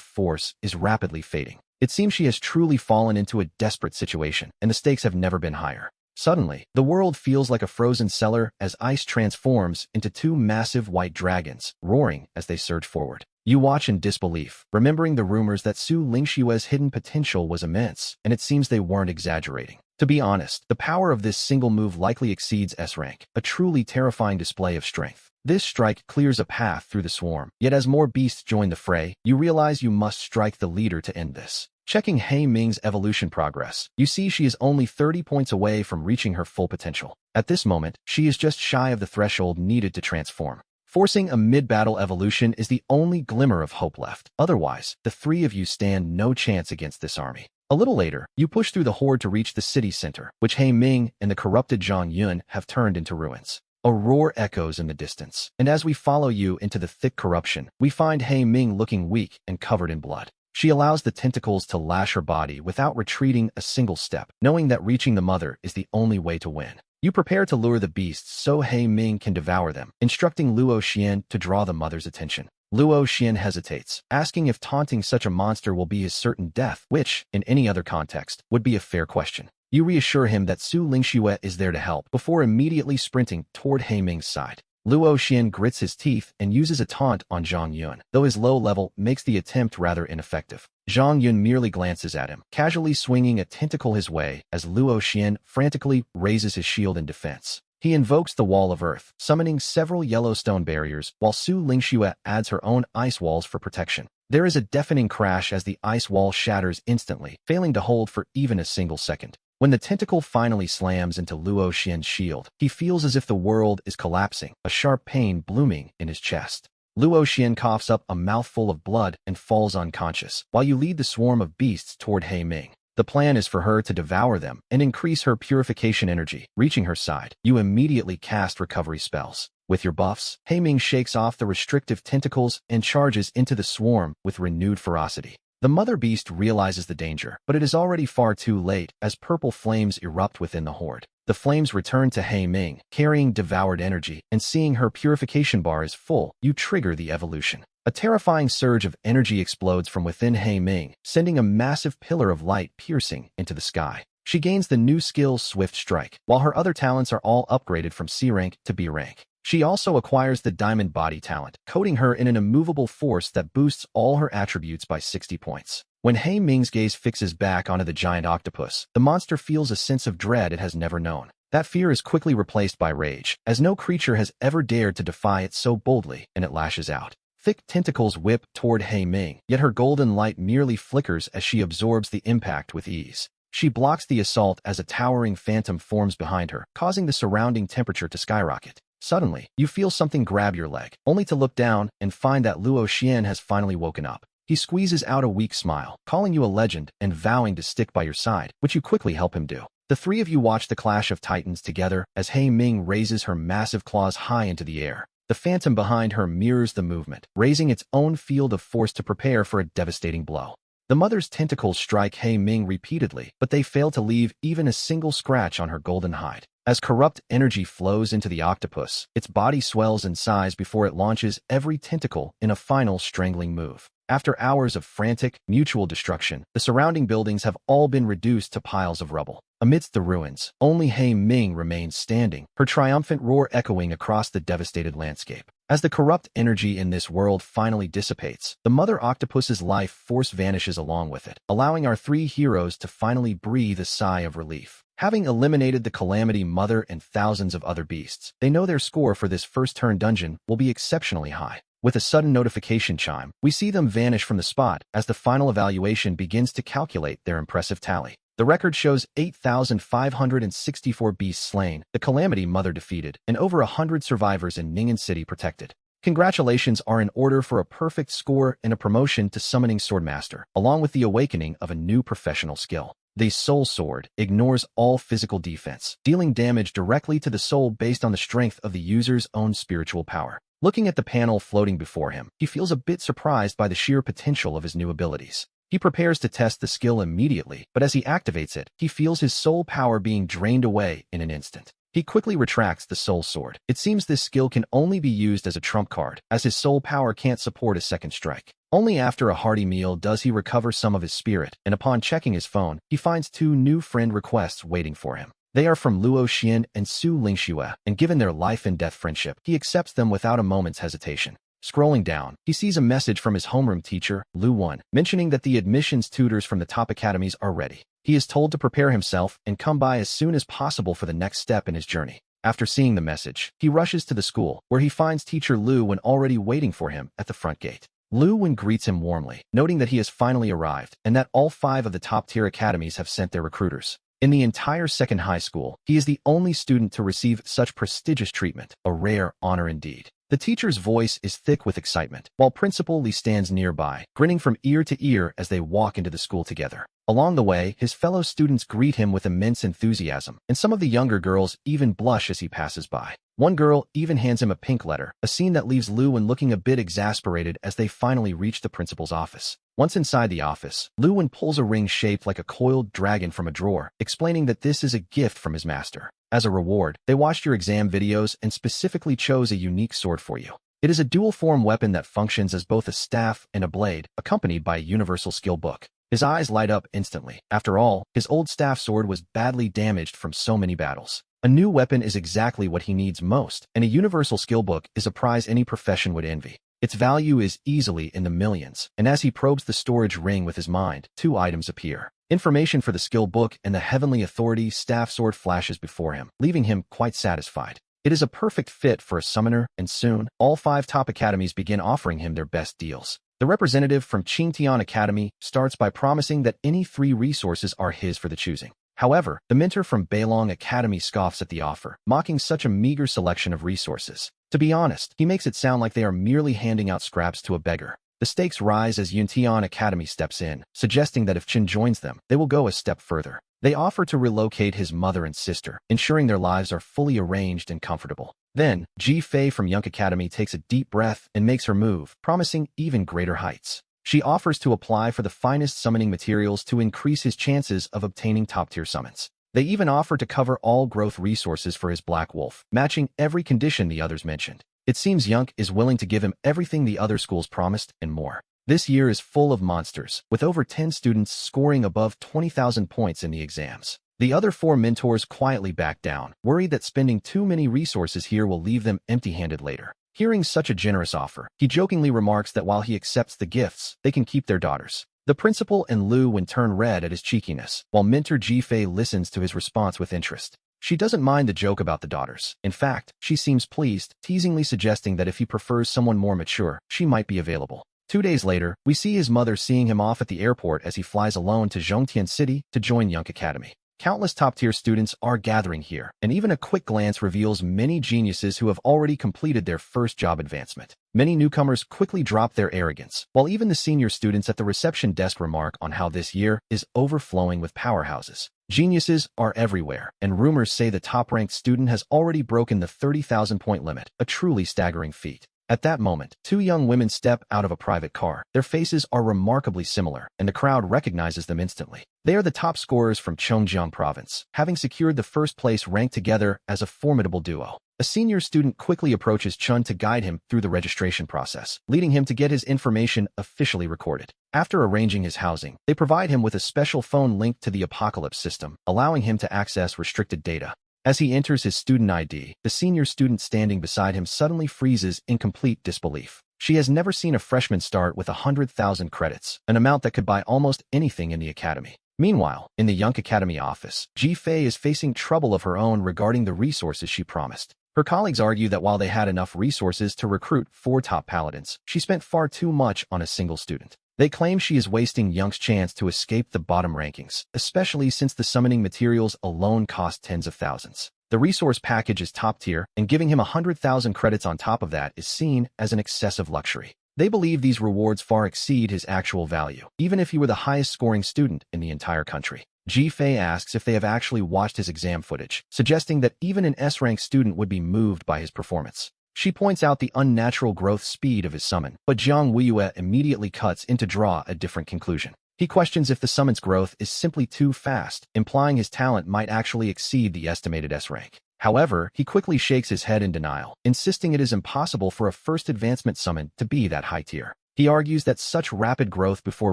Speaker 1: force is rapidly fading. It seems she has truly fallen into a desperate situation, and the stakes have never been higher. Suddenly, the world feels like a frozen cellar as ice transforms into two massive white dragons, roaring as they surge forward. You watch in disbelief, remembering the rumors that Su Lingxue's hidden potential was immense, and it seems they weren't exaggerating. To be honest, the power of this single move likely exceeds S rank, a truly terrifying display of strength. This strike clears a path through the swarm, yet as more beasts join the fray, you realize you must strike the leader to end this. Checking Ming's evolution progress, you see she is only 30 points away from reaching her full potential. At this moment, she is just shy of the threshold needed to transform. Forcing a mid-battle evolution is the only glimmer of hope left. Otherwise, the three of you stand no chance against this army. A little later, you push through the horde to reach the city center, which Ming and the corrupted Zhang Yun have turned into ruins. A roar echoes in the distance, and as we follow you into the thick corruption, we find Ming looking weak and covered in blood. She allows the tentacles to lash her body without retreating a single step, knowing that reaching the mother is the only way to win. You prepare to lure the beasts so Ming can devour them, instructing Luo Xian to draw the mother's attention. Luo Xian hesitates, asking if taunting such a monster will be his certain death, which, in any other context, would be a fair question. You reassure him that Su Lingxue is there to help, before immediately sprinting toward Ming's side. Luo Xian grits his teeth and uses a taunt on Zhang Yun, though his low level makes the attempt rather ineffective. Zhang Yun merely glances at him, casually swinging a tentacle his way as Luo Xian frantically raises his shield in defense. He invokes the Wall of Earth, summoning several yellow stone barriers, while Su Lingxue adds her own ice walls for protection. There is a deafening crash as the ice wall shatters instantly, failing to hold for even a single second. When the tentacle finally slams into Luo Xian's shield, he feels as if the world is collapsing, a sharp pain blooming in his chest. Luo Xian coughs up a mouthful of blood and falls unconscious, while you lead the swarm of beasts toward Ming. The plan is for her to devour them and increase her purification energy. Reaching her side, you immediately cast recovery spells. With your buffs, Ming shakes off the restrictive tentacles and charges into the swarm with renewed ferocity. The mother beast realizes the danger, but it is already far too late as purple flames erupt within the horde. The flames return to Ming, carrying devoured energy, and seeing her purification bar is full, you trigger the evolution. A terrifying surge of energy explodes from within Ming, sending a massive pillar of light piercing into the sky. She gains the new skill Swift Strike, while her other talents are all upgraded from C rank to B rank. She also acquires the Diamond Body talent, coating her in an immovable force that boosts all her attributes by 60 points. When Ming's gaze fixes back onto the giant octopus, the monster feels a sense of dread it has never known. That fear is quickly replaced by rage, as no creature has ever dared to defy it so boldly, and it lashes out. Thick tentacles whip toward Ming, yet her golden light merely flickers as she absorbs the impact with ease. She blocks the assault as a towering phantom forms behind her, causing the surrounding temperature to skyrocket. Suddenly, you feel something grab your leg, only to look down and find that Luo Xian has finally woken up. He squeezes out a weak smile, calling you a legend and vowing to stick by your side, which you quickly help him do. The three of you watch the clash of titans together as Ming raises her massive claws high into the air. The phantom behind her mirrors the movement, raising its own field of force to prepare for a devastating blow. The mother's tentacles strike Ming repeatedly, but they fail to leave even a single scratch on her golden hide. As corrupt energy flows into the octopus, its body swells in size before it launches every tentacle in a final strangling move. After hours of frantic, mutual destruction, the surrounding buildings have all been reduced to piles of rubble. Amidst the ruins, only Hei Ming remains standing, her triumphant roar echoing across the devastated landscape. As the corrupt energy in this world finally dissipates, the Mother Octopus's life force vanishes along with it, allowing our three heroes to finally breathe a sigh of relief. Having eliminated the Calamity Mother and thousands of other beasts, they know their score for this first turn dungeon will be exceptionally high. With a sudden notification chime, we see them vanish from the spot as the final evaluation begins to calculate their impressive tally. The record shows 8,564 beasts slain, the Calamity Mother defeated, and over 100 survivors in Ningen City protected. Congratulations are in order for a perfect score and a promotion to Summoning Swordmaster, along with the awakening of a new professional skill. The Soul Sword ignores all physical defense, dealing damage directly to the soul based on the strength of the user's own spiritual power. Looking at the panel floating before him, he feels a bit surprised by the sheer potential of his new abilities. He prepares to test the skill immediately, but as he activates it, he feels his soul power being drained away in an instant. He quickly retracts the Soul Sword. It seems this skill can only be used as a trump card, as his soul power can't support a second strike. Only after a hearty meal does he recover some of his spirit, and upon checking his phone, he finds two new friend requests waiting for him. They are from Luo Xian and Su Lingxue, and given their life-and-death friendship, he accepts them without a moment's hesitation. Scrolling down, he sees a message from his homeroom teacher, Lu Wen, mentioning that the admissions tutors from the top academies are ready. He is told to prepare himself and come by as soon as possible for the next step in his journey. After seeing the message, he rushes to the school, where he finds teacher Lu Wen already waiting for him at the front gate. Lu Wen greets him warmly, noting that he has finally arrived and that all 5 of the top-tier academies have sent their recruiters. In the entire second high school, he is the only student to receive such prestigious treatment, a rare honor indeed. The teacher's voice is thick with excitement, while Principal Li stands nearby, grinning from ear to ear as they walk into the school together. Along the way, his fellow students greet him with immense enthusiasm, and some of the younger girls even blush as he passes by. One girl even hands him a pink letter, a scene that leaves Lu Wen looking a bit exasperated as they finally reach the principal's office. Once inside the office, Lu Wen pulls a ring shaped like a coiled dragon from a drawer, explaining that this is a gift from his master. As a reward, they watched your exam videos and specifically chose a unique sword for you. It is a dual-form weapon that functions as both a staff and a blade, accompanied by a universal skill book. His eyes light up instantly. After all, his old staff sword was badly damaged from so many battles. A new weapon is exactly what he needs most, and a universal skill book is a prize any profession would envy. Its value is easily in the millions, and as he probes the storage ring with his mind, 2 items appear. Information for the skill book and the Heavenly Authority staff sword flashes before him, leaving him quite satisfied. It is a perfect fit for a summoner, and soon, all 5 top academies begin offering him their best deals. The representative from Qingtian Academy starts by promising that any 3 resources are his for the choosing. However, the mentor from Beilong Academy scoffs at the offer, mocking such a meager selection of resources. To be honest, he makes it sound like they are merely handing out scraps to a beggar. The stakes rise as Yuntian Academy steps in, suggesting that if Qin joins them, they will go a step further. They offer to relocate his mother and sister, ensuring their lives are fully arranged and comfortable. Then, Ji Fei from Young Academy takes a deep breath and makes her move, promising even greater heights. She offers to apply for the finest summoning materials to increase his chances of obtaining top-tier summons. They even offer to cover all growth resources for his Black Wolf, matching every condition the others mentioned. It seems Yunk is willing to give him everything the other schools promised and more. This year is full of monsters, with over 10 students scoring above 20,000 points in the exams. The other 4 mentors quietly back down, worried that spending too many resources here will leave them empty-handed later. Hearing such a generous offer, he jokingly remarks that while he accepts the gifts, they can keep their daughters. The principal and Lu Wen turn red at his cheekiness, while mentor Ji Fei listens to his response with interest. She doesn't mind the joke about the daughters. In fact, she seems pleased, teasingly suggesting that if he prefers someone more mature, she might be available. 2 days later, we see his mother seeing him off at the airport as he flies alone to Zhongtian City to join Young Academy. Countless top-tier students are gathering here, and even a quick glance reveals many geniuses who have already completed their first job advancement. Many newcomers quickly drop their arrogance, while even the senior students at the reception desk remark on how this year is overflowing with powerhouses. Geniuses are everywhere, and rumors say the top-ranked student has already broken the 30,000-point limit, a truly staggering feat. At that moment, two young women step out of a private car. Their faces are remarkably similar, and the crowd recognizes them instantly. They are the top scorers from Chongjiang province, having secured the first place ranked together as a formidable duo. A senior student quickly approaches Chun to guide him through the registration process, leading him to get his information officially recorded. After arranging his housing, they provide him with a special phone linked to the Apocalypse system, allowing him to access restricted data. As he enters his student ID, the senior student standing beside him suddenly freezes in complete disbelief. She has never seen a freshman start with 100,000 credits, an amount that could buy almost anything in the academy. Meanwhile, in the Young Academy office, Ji Fei is facing trouble of her own regarding the resources she promised. Her colleagues argue that while they had enough resources to recruit 4 top paladins, she spent far too much on a single student. They claim she is wasting Young's chance to escape the bottom rankings, especially since the summoning materials alone cost tens of thousands. The resource package is top tier, and giving him 100,000 credits on top of that is seen as an excessive luxury. They believe these rewards far exceed his actual value, even if he were the highest scoring student in the entire country. Ji Fei asks if they have actually watched his exam footage, suggesting that even an S-rank student would be moved by his performance. She points out the unnatural growth speed of his summon, but Jiang Weiyue immediately cuts in to draw a different conclusion. He questions if the summon's growth is simply too fast, implying his talent might actually exceed the estimated S-rank. However, he quickly shakes his head in denial, insisting it is impossible for a first advancement summon to be that high tier. He argues that such rapid growth before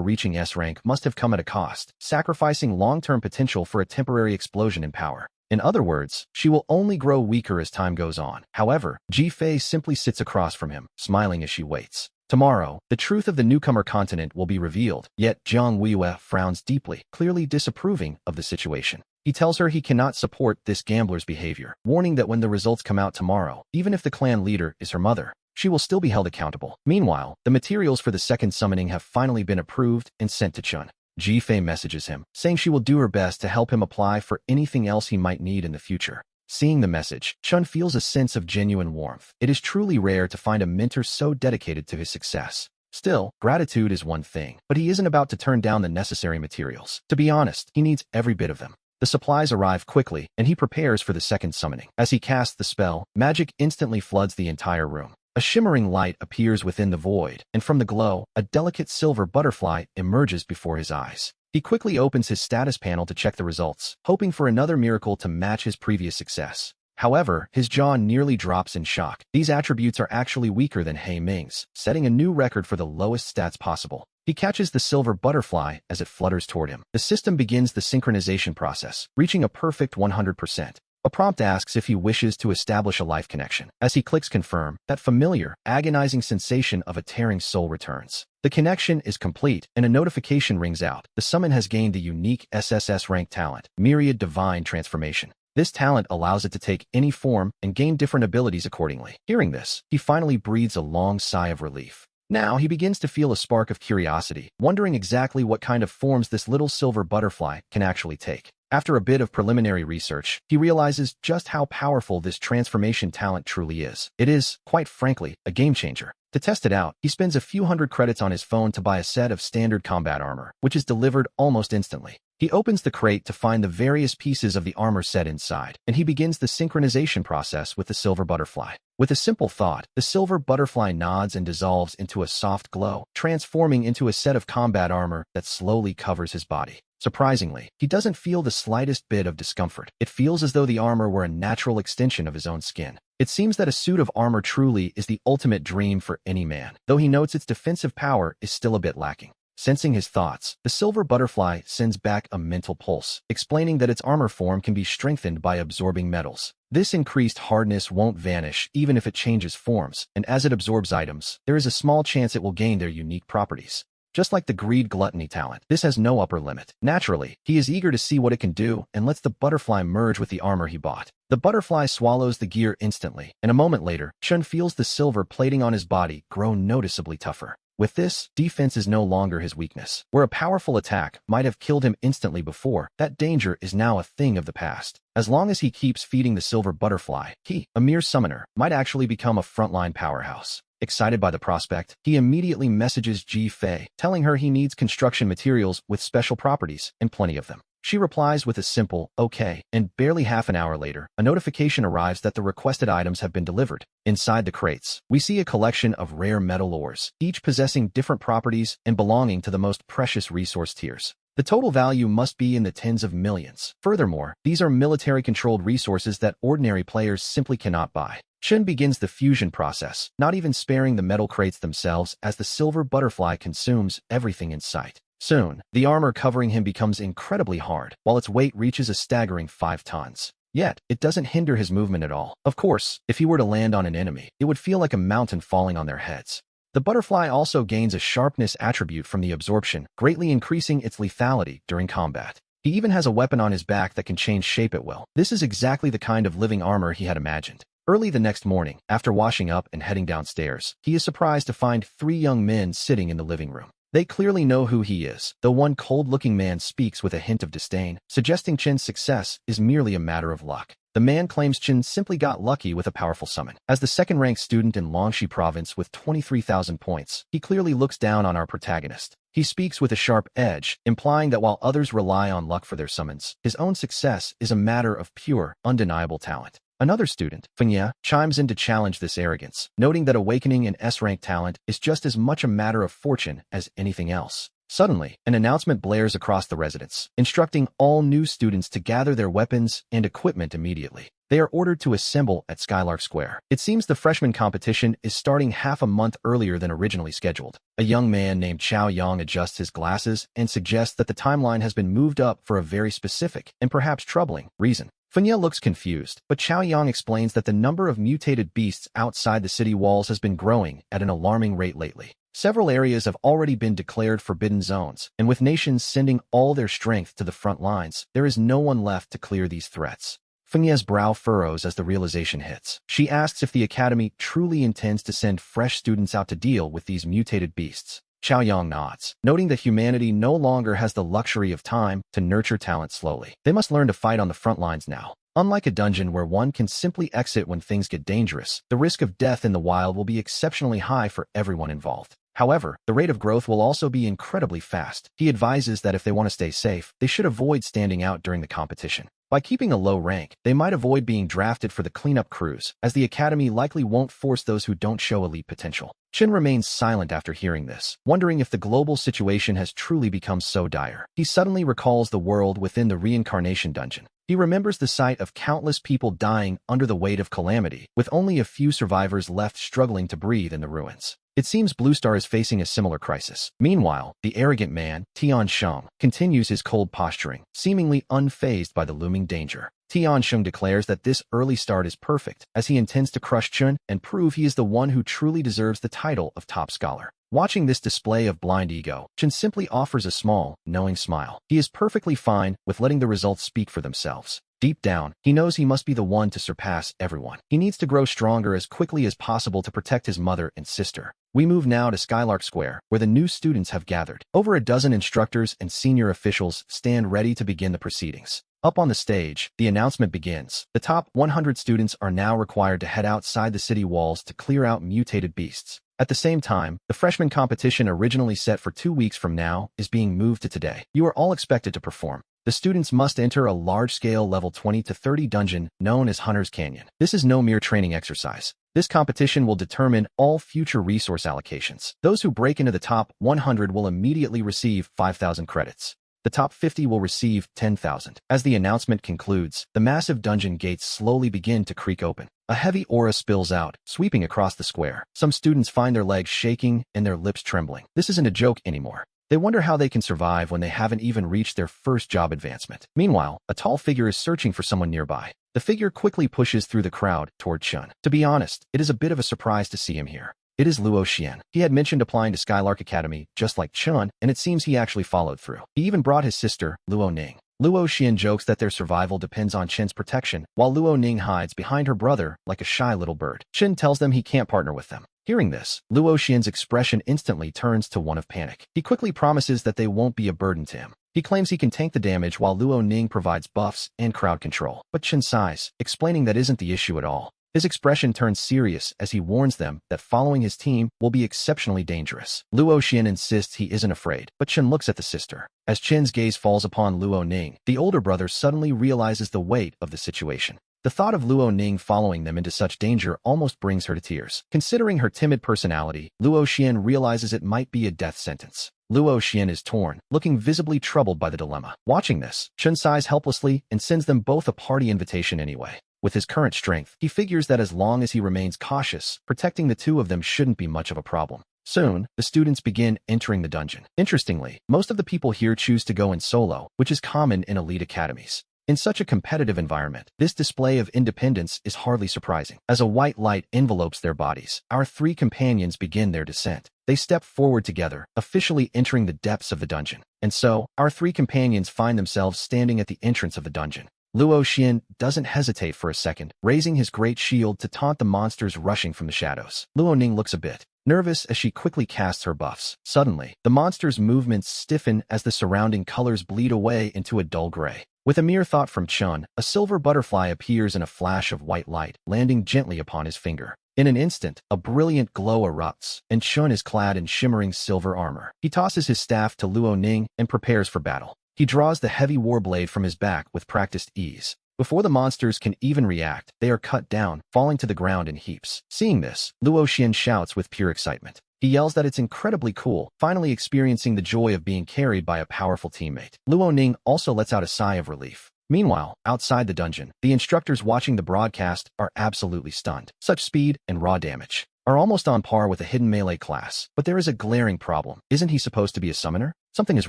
Speaker 1: reaching S-rank must have come at a cost, sacrificing long-term potential for a temporary explosion in power. In other words, she will only grow weaker as time goes on. However, Ji Fei simply sits across from him, smiling as she waits. Tomorrow, the truth of the newcomer continent will be revealed, yet Jiang Weiyue frowns deeply, clearly disapproving of the situation. He tells her he cannot support this gambler's behavior, warning that when the results come out tomorrow, even if the clan leader is her mother, she will still be held accountable. Meanwhile, the materials for the second summoning have finally been approved and sent to Chun. Ji Fei messages him, saying she will do her best to help him apply for anything else he might need in the future. Seeing the message, Chun feels a sense of genuine warmth. It is truly rare to find a mentor so dedicated to his success. Still, gratitude is one thing, but he isn't about to turn down the necessary materials. To be honest, he needs every bit of them. The supplies arrive quickly, and he prepares for the second summoning. As he casts the spell, magic instantly floods the entire room. A shimmering light appears within the void, and from the glow, a delicate silver butterfly emerges before his eyes. He quickly opens his status panel to check the results, hoping for another miracle to match his previous success. However, his jaw nearly drops in shock. These attributes are actually weaker than He Ming's, setting a new record for the lowest stats possible. He catches the silver butterfly as it flutters toward him. The system begins the synchronization process, reaching a perfect 100%. A prompt asks if he wishes to establish a life connection. As he clicks confirm, that familiar, agonizing sensation of a tearing soul returns. The connection is complete, and a notification rings out. The summon has gained the unique SSS rank talent, Myriad Divine Transformation. This talent allows it to take any form and gain different abilities accordingly. Hearing this, he finally breathes a long sigh of relief. Now he begins to feel a spark of curiosity, wondering exactly what kind of forms this little silver butterfly can actually take. After a bit of preliminary research, he realizes just how powerful this transformation talent truly is. It is, quite frankly, a game changer. To test it out, he spends a few hundred credits on his phone to buy a set of standard combat armor, which is delivered almost instantly. He opens the crate to find the various pieces of the armor set inside, and he begins the synchronization process with the silver butterfly. With a simple thought, the silver butterfly nods and dissolves into a soft glow, transforming into a set of combat armor that slowly covers his body. Surprisingly, he doesn't feel the slightest bit of discomfort. It feels as though the armor were a natural extension of his own skin. It seems that a suit of armor truly is the ultimate dream for any man, though he notes its defensive power is still a bit lacking. Sensing his thoughts, the silver butterfly sends back a mental pulse, explaining that its armor form can be strengthened by absorbing metals. This increased hardness won't vanish even if it changes forms, and as it absorbs items, there is a small chance it will gain their unique properties. Just like the greed gluttony talent, this has no upper limit. Naturally, he is eager to see what it can do and lets the butterfly merge with the armor he bought. The butterfly swallows the gear instantly, and a moment later, Chun feels the silver plating on his body grow noticeably tougher. With this, defense is no longer his weakness. Where a powerful attack might have killed him instantly before, that danger is now a thing of the past. As long as he keeps feeding the silver butterfly, he, a mere summoner, might actually become a frontline powerhouse. Excited by the prospect, he immediately messages Ji Fei, telling her he needs construction materials with special properties, and plenty of them. She replies with a simple, okay, and barely half an hour later, a notification arrives that the requested items have been delivered. Inside the crates, we see a collection of rare metal ores, each possessing different properties and belonging to the most precious resource tiers. The total value must be in the tens of millions. Furthermore, these are military-controlled resources that ordinary players simply cannot buy. Chen begins the fusion process, not even sparing the metal crates themselves as the silver butterfly consumes everything in sight. Soon, the armor covering him becomes incredibly hard, while its weight reaches a staggering 5 tons. Yet, it doesn't hinder his movement at all. Of course, if he were to land on an enemy, it would feel like a mountain falling on their heads. The butterfly also gains a sharpness attribute from the absorption, greatly increasing its lethality during combat. He even has a weapon on his back that can change shape at will. This is exactly the kind of living armor he had imagined. Early the next morning, after washing up and heading downstairs, he is surprised to find 3 young men sitting in the living room. They clearly know who he is, though one cold-looking man speaks with a hint of disdain, suggesting Chen's success is merely a matter of luck. The man claims Chen simply got lucky with a powerful summon. As the second-ranked student in Longxi province with 23,000 points, he clearly looks down on our protagonist. He speaks with a sharp edge, implying that while others rely on luck for their summons, his own success is a matter of pure, undeniable talent. Another student, Fengya, chimes in to challenge this arrogance, noting that awakening an S-rank talent is just as much a matter of fortune as anything else. Suddenly, an announcement blares across the residence, instructing all new students to gather their weapons and equipment immediately. They are ordered to assemble at Skylark Square. It seems the freshman competition is starting half a month earlier than originally scheduled. A young man named Chao Yang adjusts his glasses and suggests that the timeline has been moved up for a very specific, and perhaps troubling, reason. Fengya looks confused, but Chao Yang explains that the number of mutated beasts outside the city walls has been growing at an alarming rate lately. Several areas have already been declared forbidden zones, and with nations sending all their strength to the front lines, there is no one left to clear these threats. Fengya's brow furrows as the realization hits. She asks if the academy truly intends to send fresh students out to deal with these mutated beasts. Chao Yang nods, noting that humanity no longer has the luxury of time to nurture talent slowly. They must learn to fight on the front lines now. Unlike a dungeon where one can simply exit when things get dangerous, the risk of death in the wild will be exceptionally high for everyone involved. However, the rate of growth will also be incredibly fast. He advises that if they want to stay safe, they should avoid standing out during the competition. By keeping a low rank, they might avoid being drafted for the cleanup crews, as the academy likely won't force those who don't show elite potential. Chen remains silent after hearing this, wondering if the global situation has truly become so dire. He suddenly recalls the world within the reincarnation dungeon. He remembers the sight of countless people dying under the weight of calamity, with only a few survivors left struggling to breathe in the ruins. It seems Blue Star is facing a similar crisis. Meanwhile, the arrogant man, Tian Sheng, continues his cold posturing, seemingly unfazed by the looming danger. Tian Sheng declares that this early start is perfect, as he intends to crush Chen and prove he is the one who truly deserves the title of top scholar. Watching this display of blind ego, Chen simply offers a small, knowing smile. He is perfectly fine with letting the results speak for themselves. Deep down, he knows he must be the one to surpass everyone. He needs to grow stronger as quickly as possible to protect his mother and sister. We move now to Skylark Square, where the new students have gathered. Over a dozen instructors and senior officials stand ready to begin the proceedings. Up on the stage, the announcement begins. The top 100 students are now required to head outside the city walls to clear out mutated beasts. At the same time, the freshman competition originally set for 2 weeks from now is being moved to today. You are all expected to perform. The students must enter a large-scale level 20 to 30 dungeon known as Hunter's Canyon. This is no mere training exercise. This competition will determine all future resource allocations. Those who break into the top 100 will immediately receive 5,000 credits. The top 50 will receive 10,000. As the announcement concludes, the massive dungeon gates slowly begin to creak open. A heavy aura spills out, sweeping across the square. Some students find their legs shaking and their lips trembling. This isn't a joke anymore. They wonder how they can survive when they haven't even reached their first job advancement. Meanwhile, a tall figure is searching for someone nearby. The figure quickly pushes through the crowd toward Chun. To be honest, it is a bit of a surprise to see him here. It is Luo Xian. He had mentioned applying to Skylark Academy, just like Chun, and it seems he actually followed through. He even brought his sister, Luo Ning. Luo Xian jokes that their survival depends on Chen's protection, while Luo Ning hides behind her brother like a shy little bird. Chen tells them he can't partner with them. Hearing this, Luo Xian's expression instantly turns to one of panic. He quickly promises that they won't be a burden to him. He claims he can tank the damage while Luo Ning provides buffs and crowd control. But Chen sighs, explaining that isn't the issue at all. His expression turns serious as he warns them that following his team will be exceptionally dangerous. Luo Xian insists he isn't afraid, but Chen looks at the sister. As Chen's gaze falls upon Luo Ning, the older brother suddenly realizes the weight of the situation. The thought of Luo Ning following them into such danger almost brings her to tears. Considering her timid personality, Luo Xian realizes it might be a death sentence. Luo Xian is torn, looking visibly troubled by the dilemma. Watching this, Chen sighs helplessly and sends them both a party invitation anyway. With his current strength, he figures that as long as he remains cautious, protecting the two of them shouldn't be much of a problem. Soon, the students begin entering the dungeon. Interestingly, most of the people here choose to go in solo, which is common in elite academies. In such a competitive environment, this display of independence is hardly surprising. As a white light envelopes their bodies, our three companions begin their descent. They step forward together, officially entering the depths of the dungeon. And so, our three companions find themselves standing at the entrance of the dungeon. Luo Xian doesn't hesitate for a second, raising his great shield to taunt the monsters rushing from the shadows. Luo Ning looks a bit nervous as she quickly casts her buffs. Suddenly, the monsters' movements stiffen as the surrounding colors bleed away into a dull gray. With a mere thought from Chun, a silver butterfly appears in a flash of white light, landing gently upon his finger. In an instant, a brilliant glow erupts, and Chun is clad in shimmering silver armor. He tosses his staff to Luo Ning and prepares for battle. He draws the heavy war blade from his back with practiced ease. Before the monsters can even react, they are cut down, falling to the ground in heaps. Seeing this, Luo Xian shouts with pure excitement. He yells that it's incredibly cool, finally experiencing the joy of being carried by a powerful teammate. Luo Ning also lets out a sigh of relief. Meanwhile, outside the dungeon, the instructors watching the broadcast are absolutely stunned. Such speed and raw damage are almost on par with a hidden melee class. But there is a glaring problem. Isn't he supposed to be a summoner? Something is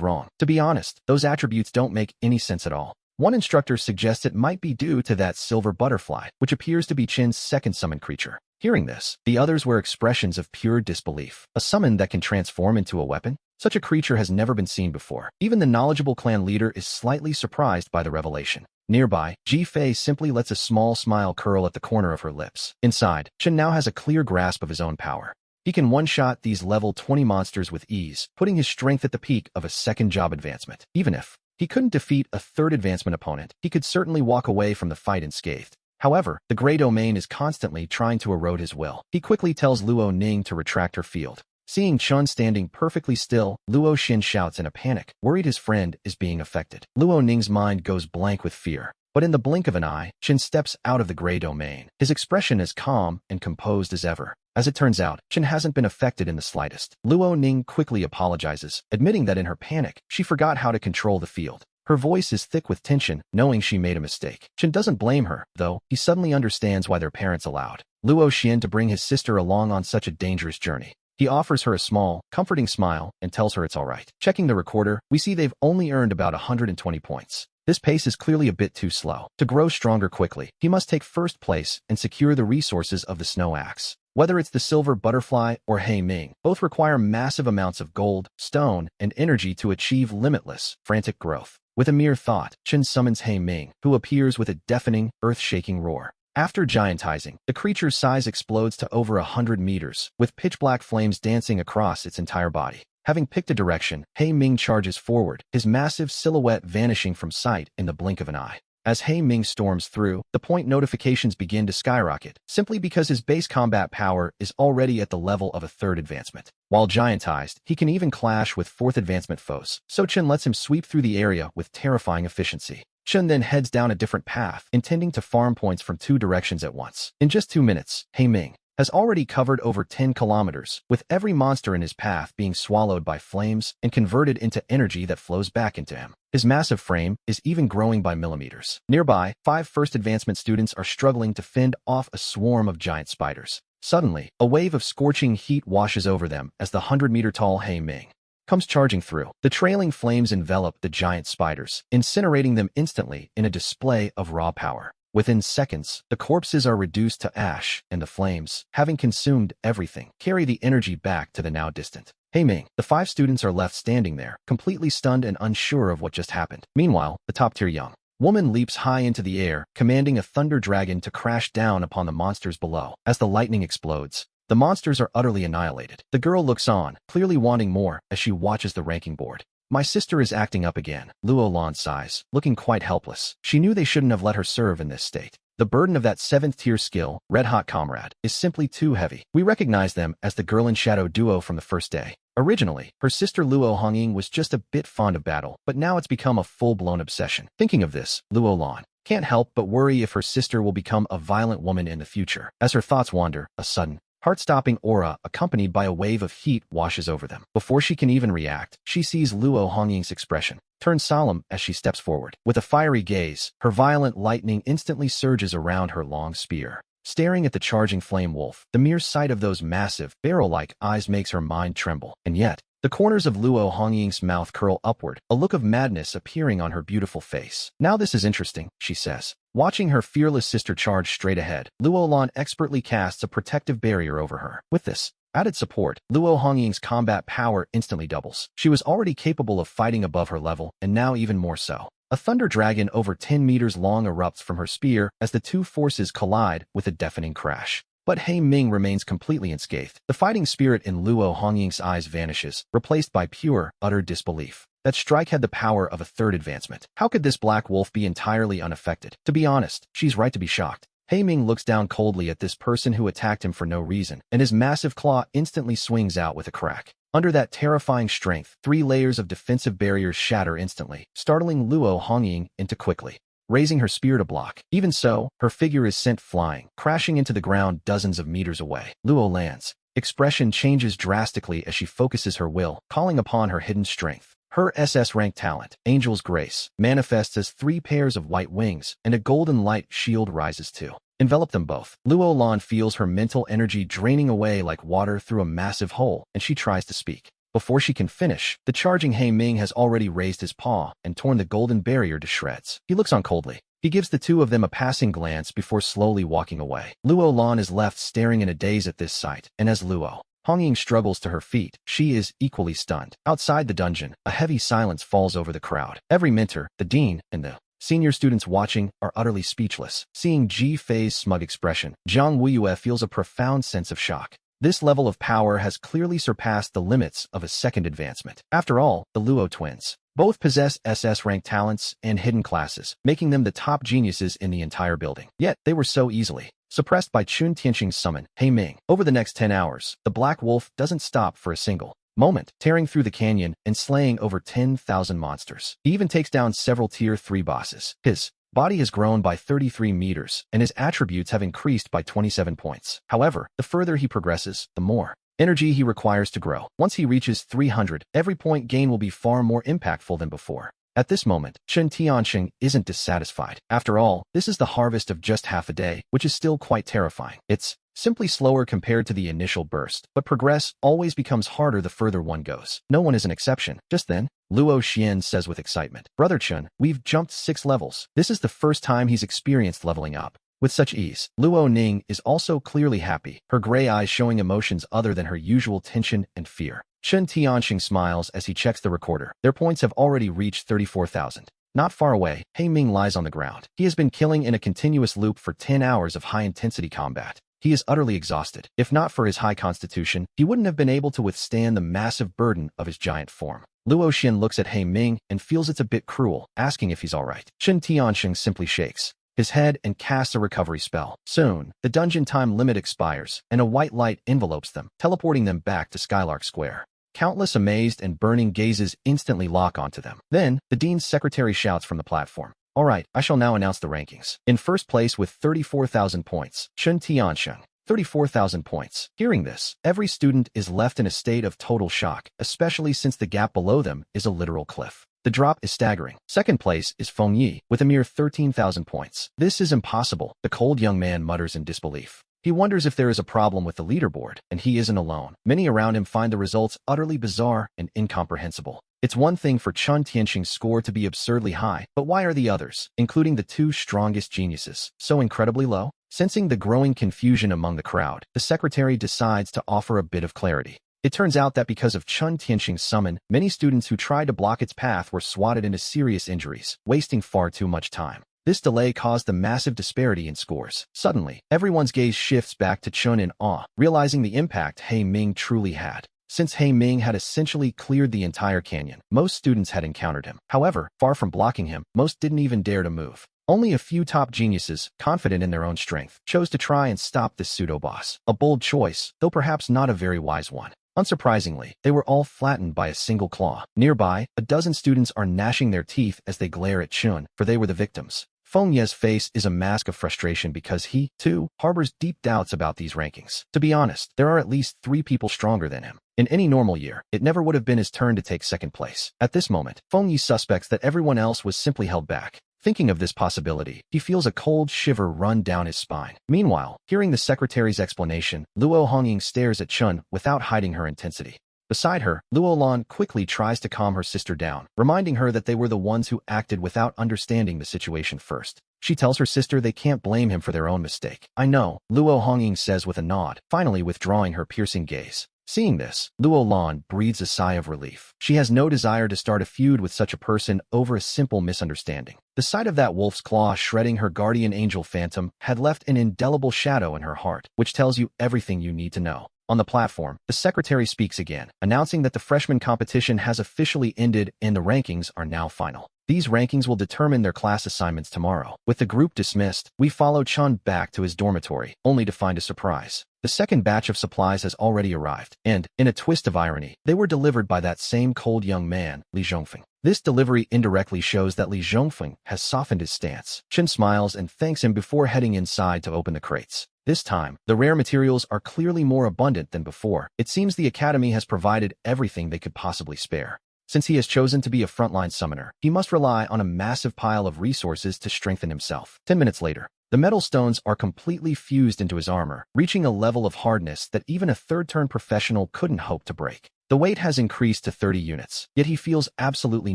Speaker 1: wrong. To be honest, those attributes don't make any sense at all. One instructor suggests it might be due to that silver butterfly, which appears to be Chin's second summon creature. Hearing this, the others were expressions of pure disbelief. A summon that can transform into a weapon? Such a creature has never been seen before. Even the knowledgeable clan leader is slightly surprised by the revelation. Nearby, Ji Fei simply lets a small smile curl at the corner of her lips. Inside, Chen now has a clear grasp of his own power. He can one-shot these level 20 monsters with ease, putting his strength at the peak of a second job advancement. Even if he couldn't defeat a third advancement opponent, he could certainly walk away from the fight unscathed. However, the Grey Domain is constantly trying to erode his will. He quickly tells Luo Ning to retract her field. Seeing Chun standing perfectly still, Luo Xian shouts in a panic, worried his friend is being affected. Luo Ning's mind goes blank with fear. But in the blink of an eye, Chen steps out of the Grey Domain. His expression is calm and composed as ever. As it turns out, Chen hasn't been affected in the slightest. Luo Ning quickly apologizes, admitting that in her panic, she forgot how to control the field. Her voice is thick with tension, knowing she made a mistake. Chen doesn't blame her, though. He suddenly understands why their parents allowed Luo Xian to bring his sister along on such a dangerous journey. He offers her a small, comforting smile and tells her it's all right. Checking the recorder, we see they've only earned about 120 points. This pace is clearly a bit too slow. To grow stronger quickly, he must take first place and secure the resources of the snow axe. Whether it's the silver butterfly or Hei Ming, both require massive amounts of gold, stone, and energy to achieve limitless, frantic growth. With a mere thought, Chen summons Hei Ming, who appears with a deafening, earth-shaking roar. After giantizing, the creature's size explodes to over 100 meters, with pitch-black flames dancing across its entire body. Having picked a direction, Hei Ming charges forward, his massive silhouette vanishing from sight in the blink of an eye. As Hei Ming storms through, the point notifications begin to skyrocket, simply because his base combat power is already at the level of a third advancement. While giantized, he can even clash with fourth advancement foes, so Chen lets him sweep through the area with terrifying efficiency. Chen then heads down a different path, intending to farm points from two directions at once. In just 2 minutes, Hei Ming has already covered over 10 kilometers, with every monster in his path being swallowed by flames and converted into energy that flows back into him. His massive frame is even growing by millimeters. Nearby, 5 first advancement students are struggling to fend off a swarm of giant spiders. Suddenly, a wave of scorching heat washes over them as the 100-meter-tall Hei Ming comes charging through. The trailing flames envelop the giant spiders, incinerating them instantly in a display of raw power. Within seconds, the corpses are reduced to ash, and the flames, having consumed everything, carry the energy back to the now distant Hei Ming. The 5 students are left standing there, completely stunned and unsure of what just happened. Meanwhile, the top-tier young woman leaps high into the air, commanding a thunder dragon to crash down upon the monsters below. As the lightning explodes, the monsters are utterly annihilated. The girl looks on, clearly wanting more, as she watches the ranking board. My sister is acting up again, Luo Lan sighs, looking quite helpless. She knew they shouldn't have let her serve in this state. The burden of that 7th-tier skill, Red Hot Comrade, is simply too heavy. We recognize them as the girl and shadow duo from the first day. Originally, her sister Luo Hongying was just a bit fond of battle, but now it's become a full-blown obsession. Thinking of this, Luo Lan can't help but worry if her sister will become a violent woman in the future. As her thoughts wander, a sudden, heart-stopping aura accompanied by a wave of heat washes over them. Before she can even react, she sees Luo Hongying's expression turn solemn as she steps forward. With a fiery gaze, her violent lightning instantly surges around her long spear. Staring at the charging flame wolf, the mere sight of those massive, barrel-like eyes makes her mind tremble. And yet, the corners of Luo Hongying's mouth curl upward, a look of madness appearing on her beautiful face. Now this is interesting, she says. Watching her fearless sister charge straight ahead, Luo Lan expertly casts a protective barrier over her. With this added support, Luo Hongying's combat power instantly doubles. She was already capable of fighting above her level, and now even more so. A thunder dragon over 10 meters long erupts from her spear as the two forces collide with a deafening crash. But He Ming remains completely unscathed. The fighting spirit in Luo Hongying's eyes vanishes, replaced by pure, utter disbelief. That strike had the power of a third advancement. How could this black wolf be entirely unaffected? To be honest, she's right to be shocked. He Ming looks down coldly at this person who attacked him for no reason, and his massive claw instantly swings out with a crack. Under that terrifying strength, 3 layers of defensive barriers shatter instantly, startling Luo Hongying into quickly raising her spear to block. Even so, her figure is sent flying, crashing into the ground dozens of meters away. Luo Lan's expression changes drastically as she focuses her will, calling upon her hidden strength. Her SS rank talent, Angel's Grace, manifests as 3 pairs of white wings, and a golden light shield rises to envelop them both. Luo Lan feels her mental energy draining away like water through a massive hole, and she tries to speak. Before she can finish, the charging He Ming has already raised his paw and torn the golden barrier to shreds. He looks on coldly. He gives the two of them a passing glance before slowly walking away. Luo Lan is left staring in a daze at this sight, and as Luo Hongying struggles to her feet, she is equally stunned. Outside the dungeon, a heavy silence falls over the crowd. Every mentor, the dean, and the senior students watching are utterly speechless. Seeing Ji Fei's smug expression, Zhang Wuyue feels a profound sense of shock. This level of power has clearly surpassed the limits of a second advancement. After all, the Luo twins both possess SS rank talents and hidden classes, making them the top geniuses in the entire building. Yet, they were so easily suppressed by Chun Tianxing's summon, He Ming. Over the next 10 hours, the Black Wolf doesn't stop for a single moment, tearing through the canyon and slaying over 10,000 monsters. He even takes down several Tier 3 bosses. His body has grown by 33 meters, and his attributes have increased by 27 points. However, the further he progresses, the more energy he requires to grow. Once he reaches 300, every point gain will be far more impactful than before. At this moment, Chun Tianxing isn't dissatisfied. After all, this is the harvest of just half a day, which is still quite terrifying. It's simply slower compared to the initial burst, but progress always becomes harder the further one goes. No one is an exception. Just then, Luo Xian says with excitement, "Brother Chun, we've jumped 6 levels. This is the first time he's experienced leveling up with such ease." Luo Ning is also clearly happy, her gray eyes showing emotions other than her usual tension and fear. Chun Tianxing smiles as he checks the recorder. Their points have already reached 34,000. Not far away, He Ming lies on the ground. He has been killing in a continuous loop for 10 hours of high-intensity combat. He is utterly exhausted. If not for his high constitution, he wouldn't have been able to withstand the massive burden of his giant form. Luo Xian looks at He Ming and feels it's a bit cruel, asking if he's alright. Chun Tianxing simply shakes his head and casts a recovery spell. Soon, the dungeon time limit expires, and a white light envelopes them, teleporting them back to Skylark Square. Countless amazed and burning gazes instantly lock onto them. Then, the dean's secretary shouts from the platform, "Alright, I shall now announce the rankings." In first place with 34,000 points, Chun Tianxing. 34,000 points. Hearing this, every student is left in a state of total shock, especially since the gap below them is a literal cliff. The drop is staggering. Second place is Feng Yi, with a mere 13,000 points. "This is impossible," the cold young man mutters in disbelief. He wonders if there is a problem with the leaderboard, and he isn't alone. Many around him find the results utterly bizarre and incomprehensible. It's one thing for Chun Tianxing's score to be absurdly high, but why are the others, including the 2 strongest geniuses, so incredibly low? Sensing the growing confusion among the crowd, the secretary decides to offer a bit of clarity. It turns out that because of Chun Tianxing's summon, many students who tried to block its path were swatted into serious injuries, wasting far too much time. This delay caused the massive disparity in scores. Suddenly, everyone's gaze shifts back to Chun in awe, realizing the impact He Ming truly had. Since He Ming had essentially cleared the entire canyon, most students had encountered him. However, far from blocking him, most didn't even dare to move. Only a few top geniuses, confident in their own strength, chose to try and stop this pseudo-boss. A bold choice, though perhaps not a very wise one. Unsurprisingly, they were all flattened by a single claw. Nearby, a dozen students are gnashing their teeth as they glare at Chun, for they were the victims. Feng Ye's face is a mask of frustration because he, too, harbors deep doubts about these rankings. To be honest, there are at least 3 people stronger than him. In any normal year, it never would have been his turn to take second place. At this moment, Feng Yi suspects that everyone else was simply held back. Thinking of this possibility, he feels a cold shiver run down his spine. Meanwhile, hearing the secretary's explanation, Luo Hongying stares at Chun without hiding her intensity. Beside her, Luo Lan quickly tries to calm her sister down, reminding her that they were the ones who acted without understanding the situation first. She tells her sister they can't blame him for their own mistake. I know, Luo Hongying says with a nod, finally withdrawing her piercing gaze. Seeing this, Luo Lan breathes a sigh of relief. She has no desire to start a feud with such a person over a simple misunderstanding. The sight of that wolf's claw shredding her guardian angel phantom had left an indelible shadow in her heart, which tells you everything you need to know. On the platform, the secretary speaks again, announcing that the freshman competition has officially ended and the rankings are now final. These rankings will determine their class assignments tomorrow. With the group dismissed, we follow Chun back to his dormitory, only to find a surprise. The second batch of supplies has already arrived, and, in a twist of irony, they were delivered by that same cold young man, Li Zhongfeng. This delivery indirectly shows that Li Zhongfeng has softened his stance. Chun smiles and thanks him before heading inside to open the crates. This time, the rare materials are clearly more abundant than before. It seems the Academy has provided everything they could possibly spare. Since he has chosen to be a frontline summoner, he must rely on a massive pile of resources to strengthen himself. 10 minutes later, the metal stones are completely fused into his armor, reaching a level of hardness that even a third-turn professional couldn't hope to break. The weight has increased to 30 units, yet he feels absolutely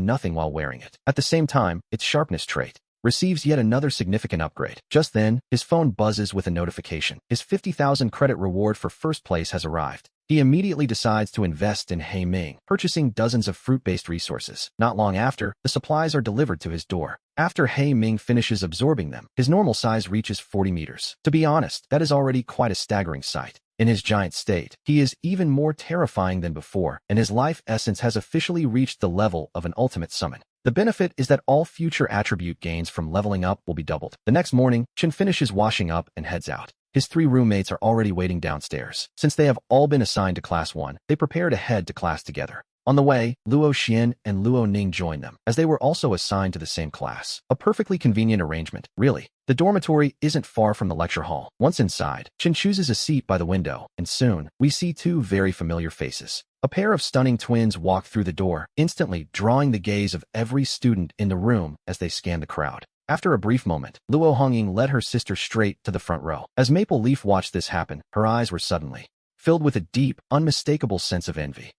Speaker 1: nothing while wearing it. At the same time, its sharpness trait receives yet another significant upgrade. Just then, his phone buzzes with a notification. His 50,000 credit reward for first place has arrived. He immediately decides to invest in He Ming, purchasing dozens of fruit-based resources. Not long after, the supplies are delivered to his door. After He Ming finishes absorbing them, his normal size reaches 40 meters. To be honest, that is already quite a staggering sight. In his giant state, he is even more terrifying than before, and his life essence has officially reached the level of an ultimate summon. The benefit is that all future attribute gains from leveling up will be doubled. The next morning, Chen finishes washing up and heads out. His 3 roommates are already waiting downstairs. Since they have all been assigned to Class 1, they prepare to head to class together. On the way, Luo Xian and Luo Ning join them, as they were also assigned to the same class. A perfectly convenient arrangement, really. The dormitory isn't far from the lecture hall. Once inside, Chen chooses a seat by the window, and soon, we see 2 very familiar faces. A pair of stunning twins walk through the door, instantly drawing the gaze of every student in the room as they scan the crowd. After a brief moment, Luo Hongying led her sister straight to the front row. As Maple Leaf watched this happen, her eyes were suddenly filled with a deep, unmistakable sense of envy.